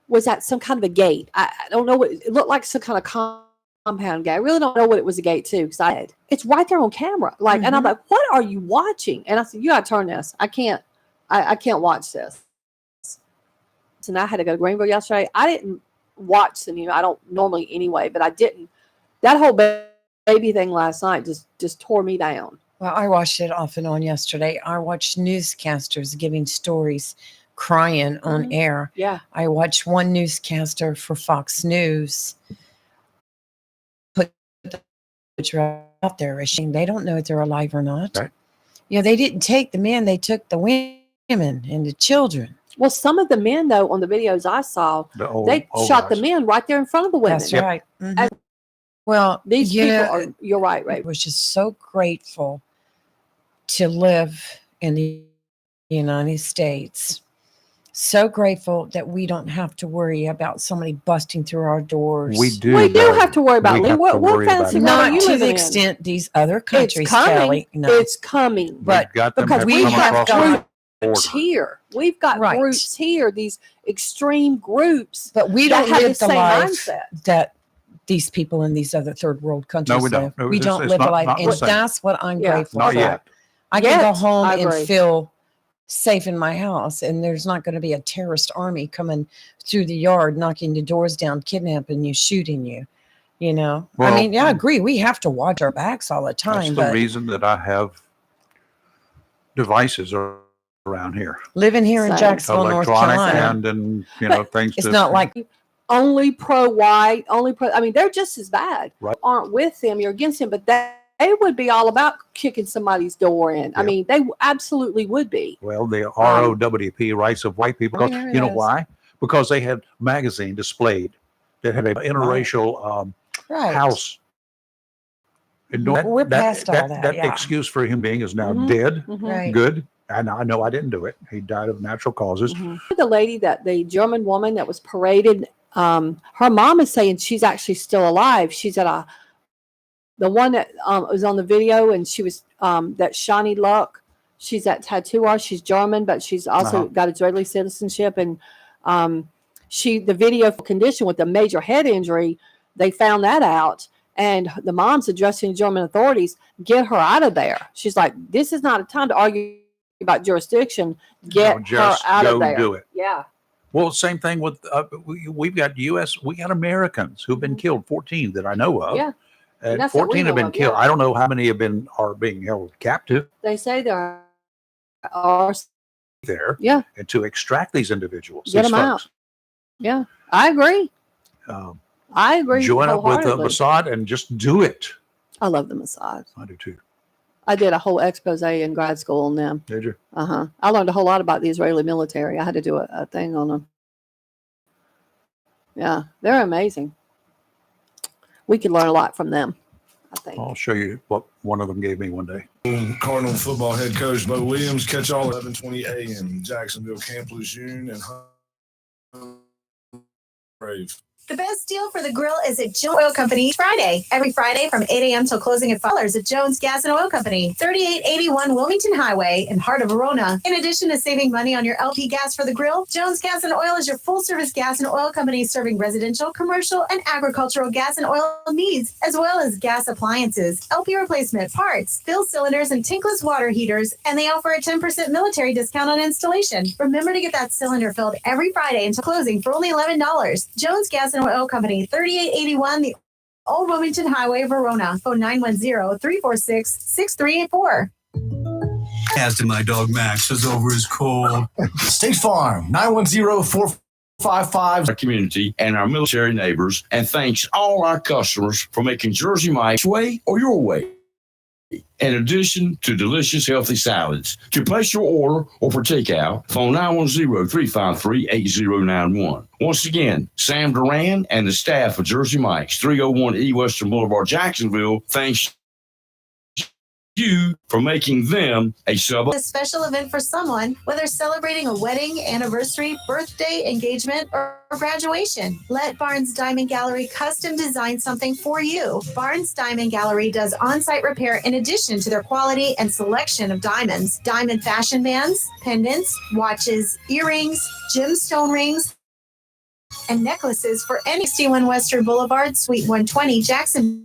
Speaker 7: was at some kind of a gate. I don't know what it looked like, some kind of compound gate. I really don't know what it was a gate to, because it's right there on camera. Like, and I'm like, what are you watching? And I said, you gotta turn this. I can't watch this. And I had to go to Greenville yesterday. I didn't watch the news. I don't normally anyway, but I didn't. That whole baby thing last night just tore me down.
Speaker 8: Well, I watched it off and on yesterday. I watched newscasters giving stories, crying on air.
Speaker 7: Yeah.
Speaker 8: I watched one newscaster for Fox News put the picture out there. They don't know if they're alive or not.
Speaker 6: Right.
Speaker 8: They didn't take the men. They took the women and the children.
Speaker 7: Well, some of the men, though, on the videos I saw, they shot the men right there in front of the women.
Speaker 8: That's right. Mhm. Well,
Speaker 7: These people are, you're right, Ray.
Speaker 8: I was just so grateful to live in the United States. So grateful that we don't have to worry about somebody busting through our doors.
Speaker 6: We do.
Speaker 7: We do have to worry about it. What fancy world are
Speaker 8: Not
Speaker 7: you
Speaker 8: to
Speaker 7: living
Speaker 8: the
Speaker 7: in?
Speaker 8: extent these other countries,
Speaker 7: It's coming.
Speaker 8: Kelly. No.
Speaker 7: It's coming.
Speaker 8: But
Speaker 7: because
Speaker 8: we have got
Speaker 7: groups here. We've got
Speaker 8: Right.
Speaker 7: groups here, these extreme groups.
Speaker 8: But we
Speaker 7: that
Speaker 8: don't
Speaker 7: have
Speaker 8: live
Speaker 7: the
Speaker 8: the
Speaker 7: same
Speaker 8: life
Speaker 7: mindset.
Speaker 8: that these people in these other third world countries
Speaker 6: we don't.
Speaker 8: live.
Speaker 6: No,
Speaker 8: We
Speaker 6: it's-
Speaker 8: don't
Speaker 6: it's
Speaker 8: live
Speaker 6: not-
Speaker 8: a life.
Speaker 6: not the
Speaker 8: And
Speaker 6: same.
Speaker 8: that's what I'm grateful
Speaker 6: Not
Speaker 8: for.
Speaker 6: yet.
Speaker 8: I can go
Speaker 7: Yet,
Speaker 8: home
Speaker 7: I
Speaker 8: and
Speaker 7: agree.
Speaker 8: feel safe in my house, and there's not going to be a terrorist army coming through the yard, knocking the doors down, kidnapping you, shooting you.
Speaker 6: Well,
Speaker 8: I mean, yeah, I agree. We have to watch our backs all the
Speaker 6: That's
Speaker 8: time,
Speaker 6: the
Speaker 8: but
Speaker 6: reason that I have devices around here.
Speaker 8: living here in
Speaker 7: Same.
Speaker 8: Jacksonville, North
Speaker 6: Electronic
Speaker 8: Carolina,
Speaker 6: and things.
Speaker 8: it's
Speaker 6: to,
Speaker 8: not like
Speaker 7: Only pro-white, I mean, they're just as bad.
Speaker 6: Right.
Speaker 7: Aren't with them, you're against them, but they would be all about kicking somebody's door in. I mean, they absolutely would be.
Speaker 6: Well, the ROWP, Rights of White People. Because,
Speaker 8: there it
Speaker 6: you know
Speaker 8: is.
Speaker 6: why? Because they had a magazine displayed that had an interracial
Speaker 8: right.
Speaker 6: house. And no-
Speaker 8: We're past all that, yeah.
Speaker 6: excuse for a human being is now
Speaker 7: Mhm.
Speaker 6: dead.
Speaker 8: Right.
Speaker 6: Good. And I know I didn't do it. He died of natural causes.
Speaker 7: The lady the German woman that was paraded, her mom is saying she's actually still alive. She's at the one that was on the video, and she was that Shani Luck. She's at tattoo artist. She's German, but she's also got Israeli citizenship. And the video condition with a major head injury, they found that out. And the mom's addressing German authorities, get her out of there. She's like, this is not a time to argue about jurisdiction. Get her out of there.
Speaker 6: Do it.
Speaker 7: Yeah.
Speaker 6: Well, same thing with we've got we got Americans who've been killed, 14 that I know of.
Speaker 7: Yeah.
Speaker 6: And
Speaker 7: that's what we
Speaker 6: 14 have
Speaker 7: know
Speaker 6: been
Speaker 7: of,
Speaker 6: killed.
Speaker 7: yeah.
Speaker 6: I don't know how many are being held captive
Speaker 7: They say there are.
Speaker 6: there.
Speaker 7: Yeah.
Speaker 6: And to extract these individuals,
Speaker 7: Get
Speaker 6: these
Speaker 7: them out.
Speaker 6: folks,
Speaker 7: Yeah. I agree. I agree.
Speaker 6: join up with
Speaker 7: wholeheartedly.
Speaker 6: Mossad and just do it.
Speaker 7: I love the Mossad.
Speaker 6: I do too.
Speaker 7: I did a whole expose in grad school on them.
Speaker 6: Did you?
Speaker 7: I learned a whole lot about the Israeli military. I had to do a thing on them. Yeah, they're amazing. We could learn a lot from them, I think.
Speaker 6: I'll show you what one of them gave me one day.
Speaker 14: Cardinal football head coach Bo Williams, catch all 11:20 a.m. Jacksonville, Camp Lejeune, and Brave.
Speaker 4: The best deal for the grill is at Jones Oil Company Friday. Every Friday from 8 a.m. till closing at $5 at Jones Gas and Oil Company, 3881 Wilmington Highway in heart of Verona. In addition to saving money on your LP gas for the grill, Jones Gas and Oil is your full-service gas and oil company serving residential, commercial, and agricultural gas and oil needs, as well as gas appliances, LP replacement, parts, fill cylinders, and tankless water heaters, and they offer a 10% military discount on installation. Remember to get that cylinder filled every Friday until closing for only $11. Jones Gas and Oil Company, 3881 the Old Wilmington Highway, Verona. Phone 910-346-6384.
Speaker 5: After my dog Max is over his cold.
Speaker 9: State Farm, 910-455.
Speaker 13: Our community and our military neighbors, and thanks all our customers for making Jersey Mike's way or your way. In addition to delicious, healthy salads. To place your order or for takeout, phone 910-353-8091. Once again, Sam Duran and the staff of Jersey Mike's, 301 E Western Boulevard, Jacksonville, thanks you for making them a sub.
Speaker 4: A special event for someone, whether celebrating a wedding, anniversary, birthday, engagement, or graduation. Let Barnes Diamond Gallery custom design something for you. Barnes Diamond Gallery does on-site repair in addition to their quality and selection of diamonds, diamond fashion bands, pendants, watches, earrings, gemstone rings, and necklaces for any 61 Western Boulevard, Suite 120, Jacksonville.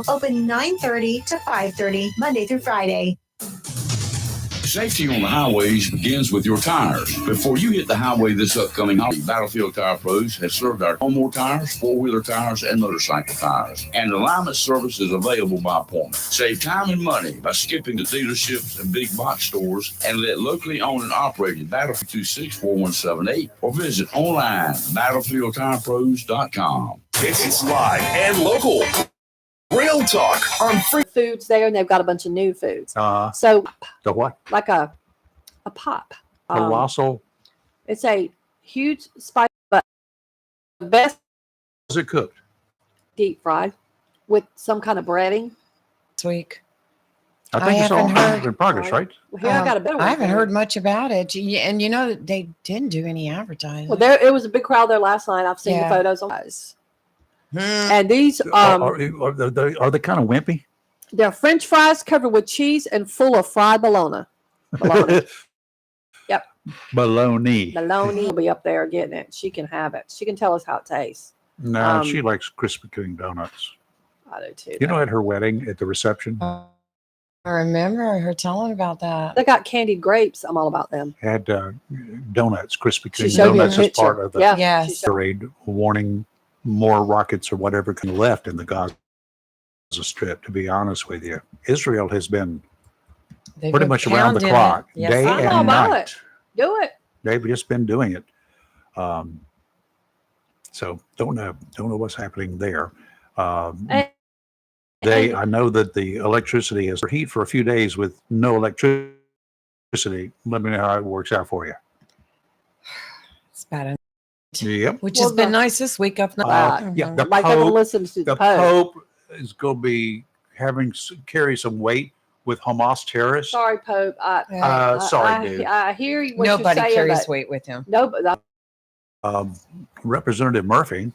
Speaker 4: Open 9:30 to 5:30, Monday through Friday.
Speaker 13: Safety on the highways begins with your tires. Before you hit the highway this upcoming holiday, Battlefield Tire Pros has served our homeowner tires, four-wheeler tires, and motorcycle tires. And alignment service is available by appointment. Save time and money by skipping the dealerships and big box stores and let locally owned and operated Battlefield 264178 or visit online battlefieldtirepros.com.
Speaker 14: It's live and local. Real talk on free
Speaker 7: foods there, and they've got a bunch of new foods. So
Speaker 6: The what?
Speaker 7: like a pop.
Speaker 6: Colossal.
Speaker 7: It's a huge spice, but the best
Speaker 6: Is it cooked?
Speaker 7: deep fried with some kind of breading.
Speaker 8: This week.
Speaker 6: I think it's all in progress, right?
Speaker 7: Well, here I got a better one.
Speaker 8: I haven't heard much about it. And they didn't do any advertising.
Speaker 7: Well, it was a big crowd there last night. I've seen the photos on guys. And these
Speaker 6: Are they kind of wimpy?
Speaker 7: they're French fries covered with cheese and full of fried bologna. Yep.
Speaker 6: Bologna.
Speaker 7: Bologna will be up there getting it. She can have it. She can tell us how it tastes.
Speaker 6: No, she likes Krispy Kreme donuts.
Speaker 7: I do too.
Speaker 6: You know, at her wedding, at the reception,
Speaker 8: I remember her telling about that.
Speaker 7: They got candied grapes. I'm all about them.
Speaker 6: had donuts, Krispy
Speaker 7: She
Speaker 6: Kreme
Speaker 7: showed me a
Speaker 6: donuts as
Speaker 7: picture.
Speaker 6: part of the
Speaker 7: Yeah.
Speaker 8: Yes.
Speaker 6: parade, warning more rockets or whatever can left in the Gaza Strip. To be honest with you, Israel has been
Speaker 8: They've
Speaker 6: pretty
Speaker 8: been
Speaker 6: much around the
Speaker 8: pounding it.
Speaker 6: clock,
Speaker 8: Yes,
Speaker 6: day
Speaker 8: I know
Speaker 6: and
Speaker 7: about
Speaker 6: night.
Speaker 7: it. Do it.
Speaker 6: They've just been doing it. So don't know what's happening there. I know that the electricity has heat for a few days with no electricity. Let me know how it works out for you.
Speaker 8: It's bad.
Speaker 6: Yep.
Speaker 8: Which has been nice this week up north.
Speaker 6: Yeah, the
Speaker 7: Like everyone listens to the Pope.
Speaker 6: Pope is going to be carry some weight with Hamas terrorists.
Speaker 7: Sorry, Pope.
Speaker 6: Sorry, dude.
Speaker 7: I hear what
Speaker 8: Nobody
Speaker 7: you're saying.
Speaker 8: carries
Speaker 7: but
Speaker 8: weight with him.
Speaker 7: No, but
Speaker 6: Representative Murphy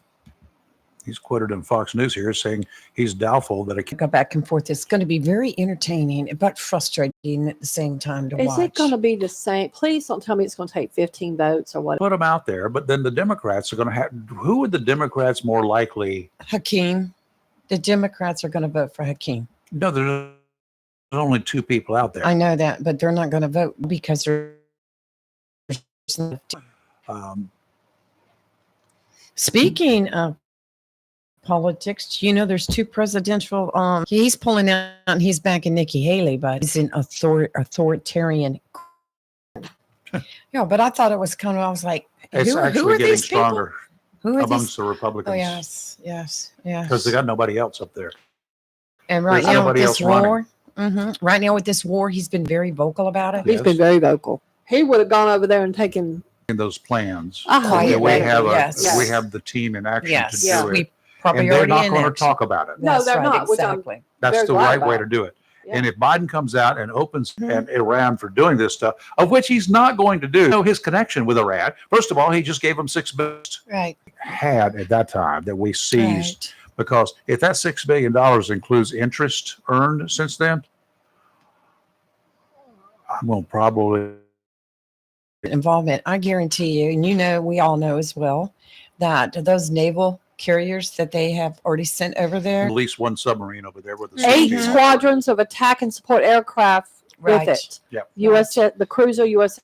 Speaker 6: He's quoted in Fox News here saying he's doubtful that it can
Speaker 8: go back and forth. It's going to be very entertaining but frustrating at the same time to
Speaker 7: Is
Speaker 8: watch.
Speaker 7: it going to be the same? Please don't tell me it's going to take 15 votes or what.
Speaker 6: put him out there. But then the Democrats are going to have, who would the Democrats more likely?
Speaker 8: Hakeem. The Democrats are going to vote for Hakeem.
Speaker 6: No, there's only two people out there.
Speaker 8: I know that, but they're not going to vote because they're. Speaking of politics, you know, there's two presidential. He's pulling out and he's backing Nikki Haley, but he's an authoritarian. Yeah, but I thought it was kind of. I was like,
Speaker 6: It's
Speaker 8: who
Speaker 6: actually
Speaker 8: are
Speaker 6: getting
Speaker 8: these people?
Speaker 6: stronger
Speaker 8: Who are
Speaker 6: amongst
Speaker 8: these?
Speaker 6: the Republicans.
Speaker 8: Oh yes, yes, yes.
Speaker 6: Because they got nobody else up there.
Speaker 8: And right
Speaker 6: There's
Speaker 8: now with
Speaker 6: nobody
Speaker 8: this
Speaker 6: else running.
Speaker 8: war, right now with this war, he's been very vocal about it.
Speaker 7: He's been very vocal. He would have gone over there and taken.
Speaker 6: In those plans,
Speaker 7: Quiet
Speaker 6: we
Speaker 7: way.
Speaker 6: have
Speaker 7: Yes.
Speaker 6: we have the team in action
Speaker 8: Yes.
Speaker 6: to
Speaker 8: Yeah.
Speaker 6: do
Speaker 8: We
Speaker 6: it,
Speaker 8: probably
Speaker 6: and they're
Speaker 8: already
Speaker 6: not
Speaker 8: in
Speaker 6: going to
Speaker 8: action.
Speaker 6: talk about it.
Speaker 7: No,
Speaker 8: That's
Speaker 7: they're
Speaker 8: right,
Speaker 7: not. Which
Speaker 8: exactly.
Speaker 7: I'm
Speaker 6: That's
Speaker 7: very
Speaker 6: the
Speaker 7: glad
Speaker 6: right way
Speaker 7: about.
Speaker 6: to do it.
Speaker 7: Yeah.
Speaker 6: And if Biden comes out and opens and Iran for doing this stuff, of which he's not going to do, you know, his connection with Iran. First of all, he just gave them $6 billion
Speaker 8: Right.
Speaker 6: had at that time that we seized, because if that $6 billion includes interest earned since then, I'm going to probably.
Speaker 8: Involvement. I guarantee you, and you know, we all know as well that those naval carriers that they have already sent over there.
Speaker 6: At least one submarine over there with the
Speaker 7: 8
Speaker 6: 16.
Speaker 7: squadrons of attack and support aircraft
Speaker 8: Right.
Speaker 7: with it.
Speaker 6: Yep.
Speaker 7: The cruiser USS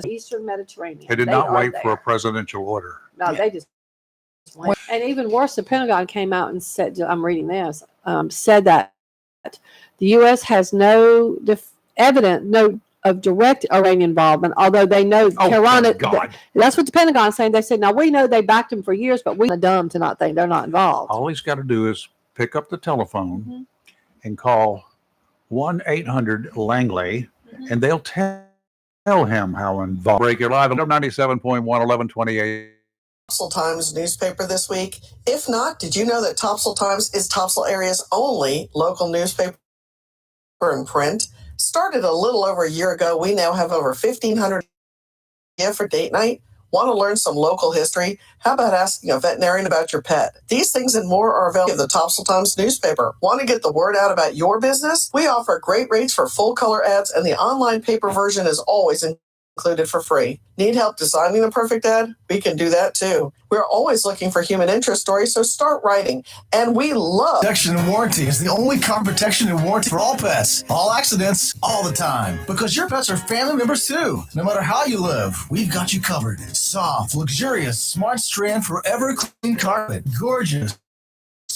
Speaker 7: Eastern Mediterranean.
Speaker 6: They did not
Speaker 7: are
Speaker 6: wait
Speaker 7: there.
Speaker 6: for a presidential order.
Speaker 7: No, they just went. And even worse, the Pentagon came out and said, I'm reading this, said that the U.S. has no of direct Iranian involvement, although they know Tehran.
Speaker 6: my God.
Speaker 7: That's what the Pentagon is saying. They said, now we know they backed him for years, but we're dumb to not think they're not involved.
Speaker 6: All he's got to do is pick up the telephone and call 1-800-LANGLEY, and they'll tell him how involved. Break your live at 97.1, 1128.
Speaker 1: Topsail Times newspaper this week? If not, did you know that Topsail Times is Topsail area's only local newspaper in print? Started a little over a year ago, we now have over 1,500 for date night. Want to learn some local history? How about asking a veterinarian about your pet? These things and more are available in the Topsail Times newspaper. Want to get the word out about your business? We offer great rates for full color ads, and the online paper version is always included for free. Need help designing the perfect ad? We can do that too. We're always looking for human interest stories, so start writing. And we love
Speaker 9: Protection and Warranty is the only common protection and warranty for all pets, all accidents, all the time. Because your pets are family members too. No matter how you live, we've got you covered. Soft, luxurious, smart strand, forever clean carpet. Gorgeous,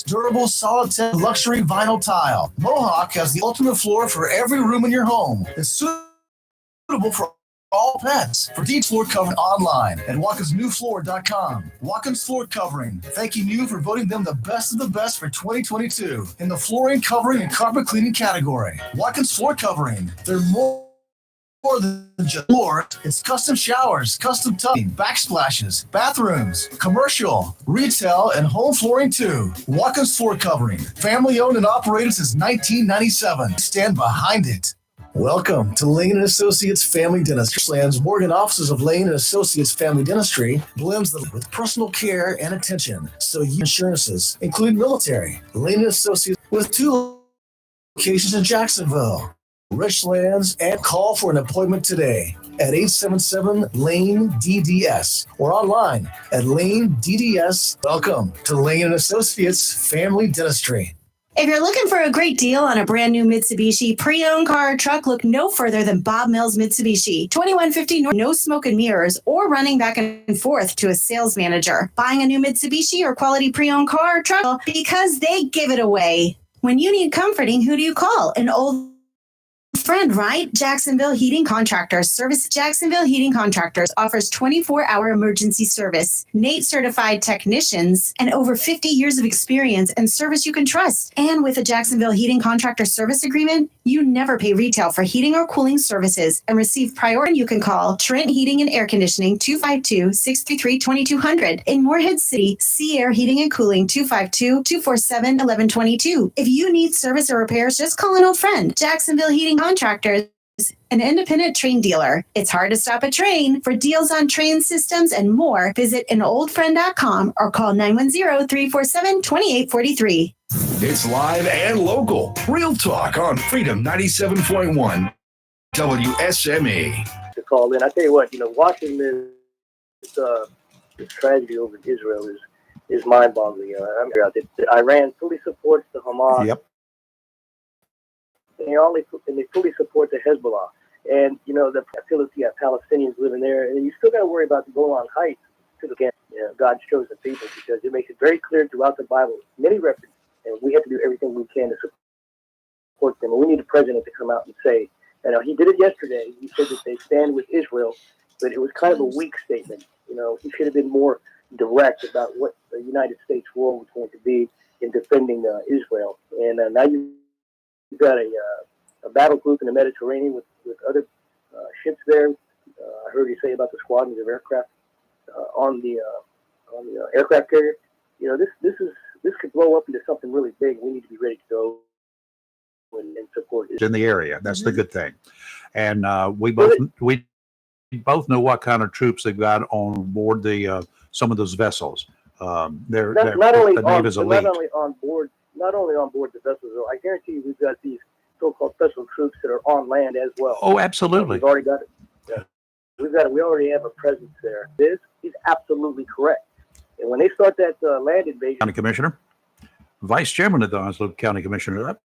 Speaker 9: durable, solid tip, luxury vinyl tile. Mohawk has the ultimate floor for every room in your home. It's suitable for all pets. For Deeds Floor Covering online at WatkinsNewFloor.com. Watkins Floor Covering, thanking you for voting them the best of the best for 2022 in the flooring, covering, and carpet cleaning category. Watkins Floor Covering, they're more than just floor. It's custom showers, custom tubing, backsplashes, bathrooms, commercial, retail, and home flooring too. Watkins Floor Covering, family owned and operated since 1997. Stand behind it. Welcome to Lane & Associates Family Dentistry. Land's Morgan offices of Lane & Associates Family Dentistry blends with personal care and attention. So you insurances, including military. Lane & Associates with 2 locations in Jacksonville, Richlands, and call for an appointment today at 877-LANE-DDS or online at LANE-DDS. Welcome to Lane & Associates Family Dentistry.
Speaker 4: If you're looking for a great deal on a brand new Mitsubishi pre-owned car or truck, look no further than Bob Mills Mitsubishi. 2150 North, no smoke and mirrors, or running back and forth to a sales manager. Buying a new Mitsubishi or quality pre-owned car or truck because they give it away. When you need comforting, who do you call? An old friend, right? Jacksonville Heating Contractors. Service Jacksonville Heating Contractors offers 24-hour emergency service, NATE certified technicians, and over 50 years of experience and service you can trust. And with a Jacksonville Heating Contractor service agreement, you never pay retail for heating or cooling services and receive priority. You can call Trent Heating and Air Conditioning 252-633-2200. In Morehead City, Sea Air Heating and Cooling 252-247-1122. If you need service or repairs, just call an old friend. Jacksonville Heating Contractors. an independent train dealer. It's hard to stop a train. For deals on train systems and more, visit anoldfriend.com or call 910-347-2843.
Speaker 10: It's live and local. Real talk on Freedom 97.1 WSME.
Speaker 11: To call in, I tell you what, watching this tragedy over in Israel is mind-boggling. I'm out that Iran fully supports the Hamas.
Speaker 6: Yep.
Speaker 11: And they fully support the Hezbollah. And, the facility of Palestinians living there. And you still got to worry about the Golan Heights to the God's chosen people, because it makes it very clear throughout the Bible, many references, and we have to do everything we can to support them. And we need the president to come out and say, he did it yesterday. He said that they stand with Israel, but it was kind of a weak statement. He should have been more direct about what the United States role was going to be in defending Israel. And now you've got a battle group in the Mediterranean with other ships there. I heard you say about the squadrons of aircraft on the aircraft carrier. This could blow up into something really big. We need to be ready to go and support it
Speaker 6: In the area. That's the good thing. And we both know what kind of troops they've got on board the some of those vessels.
Speaker 11: Not only on board the vessels, though. I guarantee you, we've got these so-called special troops that are on land as well.
Speaker 6: Oh, absolutely.
Speaker 11: We've already got it. Yeah. We already have a presence there. This is absolutely correct. And when they start that land invasion,
Speaker 6: County Commissioner, Vice Chairman of the Onslow County Commissioner.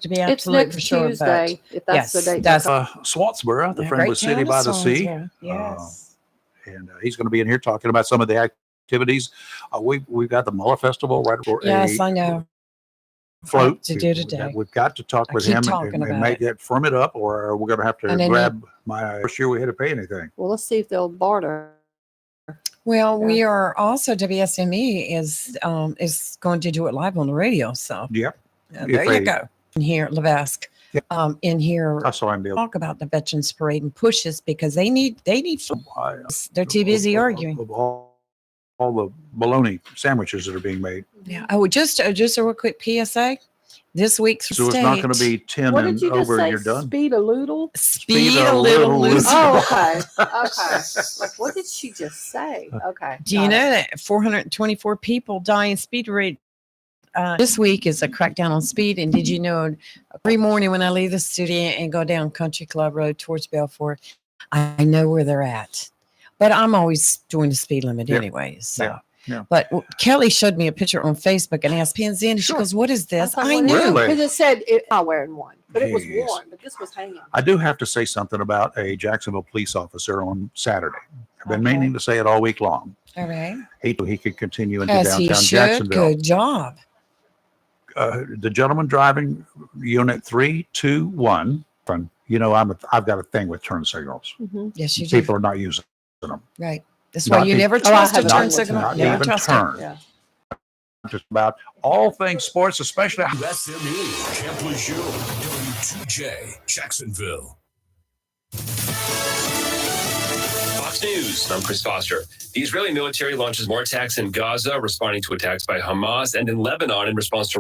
Speaker 8: To be
Speaker 7: It's
Speaker 8: absolute
Speaker 7: next
Speaker 8: for sure.
Speaker 7: Tuesday, if that's the date.
Speaker 8: That's
Speaker 6: Swansboro, the
Speaker 8: Yeah,
Speaker 6: friendly
Speaker 8: great
Speaker 6: city
Speaker 8: town
Speaker 6: by
Speaker 8: of
Speaker 6: the sea.
Speaker 8: Swansboro. Yes.
Speaker 6: And he's going to be in here talking about some of the activities. We've got the Muller Festival right for
Speaker 8: Yes, I know.
Speaker 6: float
Speaker 8: To do today.
Speaker 6: We've got to talk
Speaker 8: I
Speaker 6: with
Speaker 8: keep
Speaker 6: him
Speaker 8: talking
Speaker 6: and
Speaker 8: about
Speaker 6: make
Speaker 8: it.
Speaker 6: it, firm it up, or we're going to have
Speaker 8: And
Speaker 6: to
Speaker 8: then
Speaker 6: grab my first year we had to pay anything.
Speaker 7: Well, let's see if they'll barter.
Speaker 8: Well, we are also WSME is going to do it live on the radio. So
Speaker 6: Yep.
Speaker 8: there you go. In here, Levesque. In here,
Speaker 6: I saw him be able
Speaker 8: talk about the Veterans Parade and pushes because they need. They're too busy arguing.
Speaker 6: of all the bologna sandwiches that are being made.
Speaker 8: Yeah. Oh, just a real quick PSA. This week's
Speaker 6: So it's not going to be 10
Speaker 7: What
Speaker 6: and
Speaker 7: did you just
Speaker 6: over
Speaker 7: say?
Speaker 6: and you're done.
Speaker 7: Speed a loodle?
Speaker 8: Speed a little loose.
Speaker 7: Oh, okay. Okay. Like, what did she just say? Okay.
Speaker 8: Do you know that 424 people die in speed rate? This week is a crackdown on speed. And did you know every morning when I leave the studio and go down Country Club Road towards Belfort, I know where they're at. But I'm always doing the speed limit anyway. So.
Speaker 6: Yeah. Yeah.
Speaker 8: But Kelly showed me a picture on Facebook and asked Penzi, and she goes, "What is this?" I knew
Speaker 6: Really?
Speaker 7: Because it said I'm wearing one, but it was
Speaker 6: Jeez.
Speaker 7: worn, but this was hanging.
Speaker 6: I do have to say something about a Jacksonville police officer on Saturday. I've been meaning to say it all week long.
Speaker 8: All right.
Speaker 6: He could continue into
Speaker 8: As he
Speaker 6: downtown
Speaker 8: should.
Speaker 6: Jacksonville.
Speaker 8: Good job.
Speaker 6: The gentleman driving unit 321. I've got a thing with turn signals.
Speaker 8: Yes, you do.
Speaker 6: People are not using them.
Speaker 8: Right. That's why you
Speaker 6: Not
Speaker 8: never
Speaker 6: e-
Speaker 8: trust a
Speaker 6: not-
Speaker 8: turn signal.
Speaker 6: Not
Speaker 8: Never
Speaker 6: even
Speaker 8: trust
Speaker 6: turn.
Speaker 8: it.
Speaker 7: Yeah.
Speaker 6: Just about all things sports, especially.
Speaker 10: WSME, Camp Lejeune, W2J, Jacksonville.
Speaker 22: Fox News, I'm Chris Foster. The Israeli military launches more attacks in Gaza, responding to attacks by Hamas, and in Lebanon in response to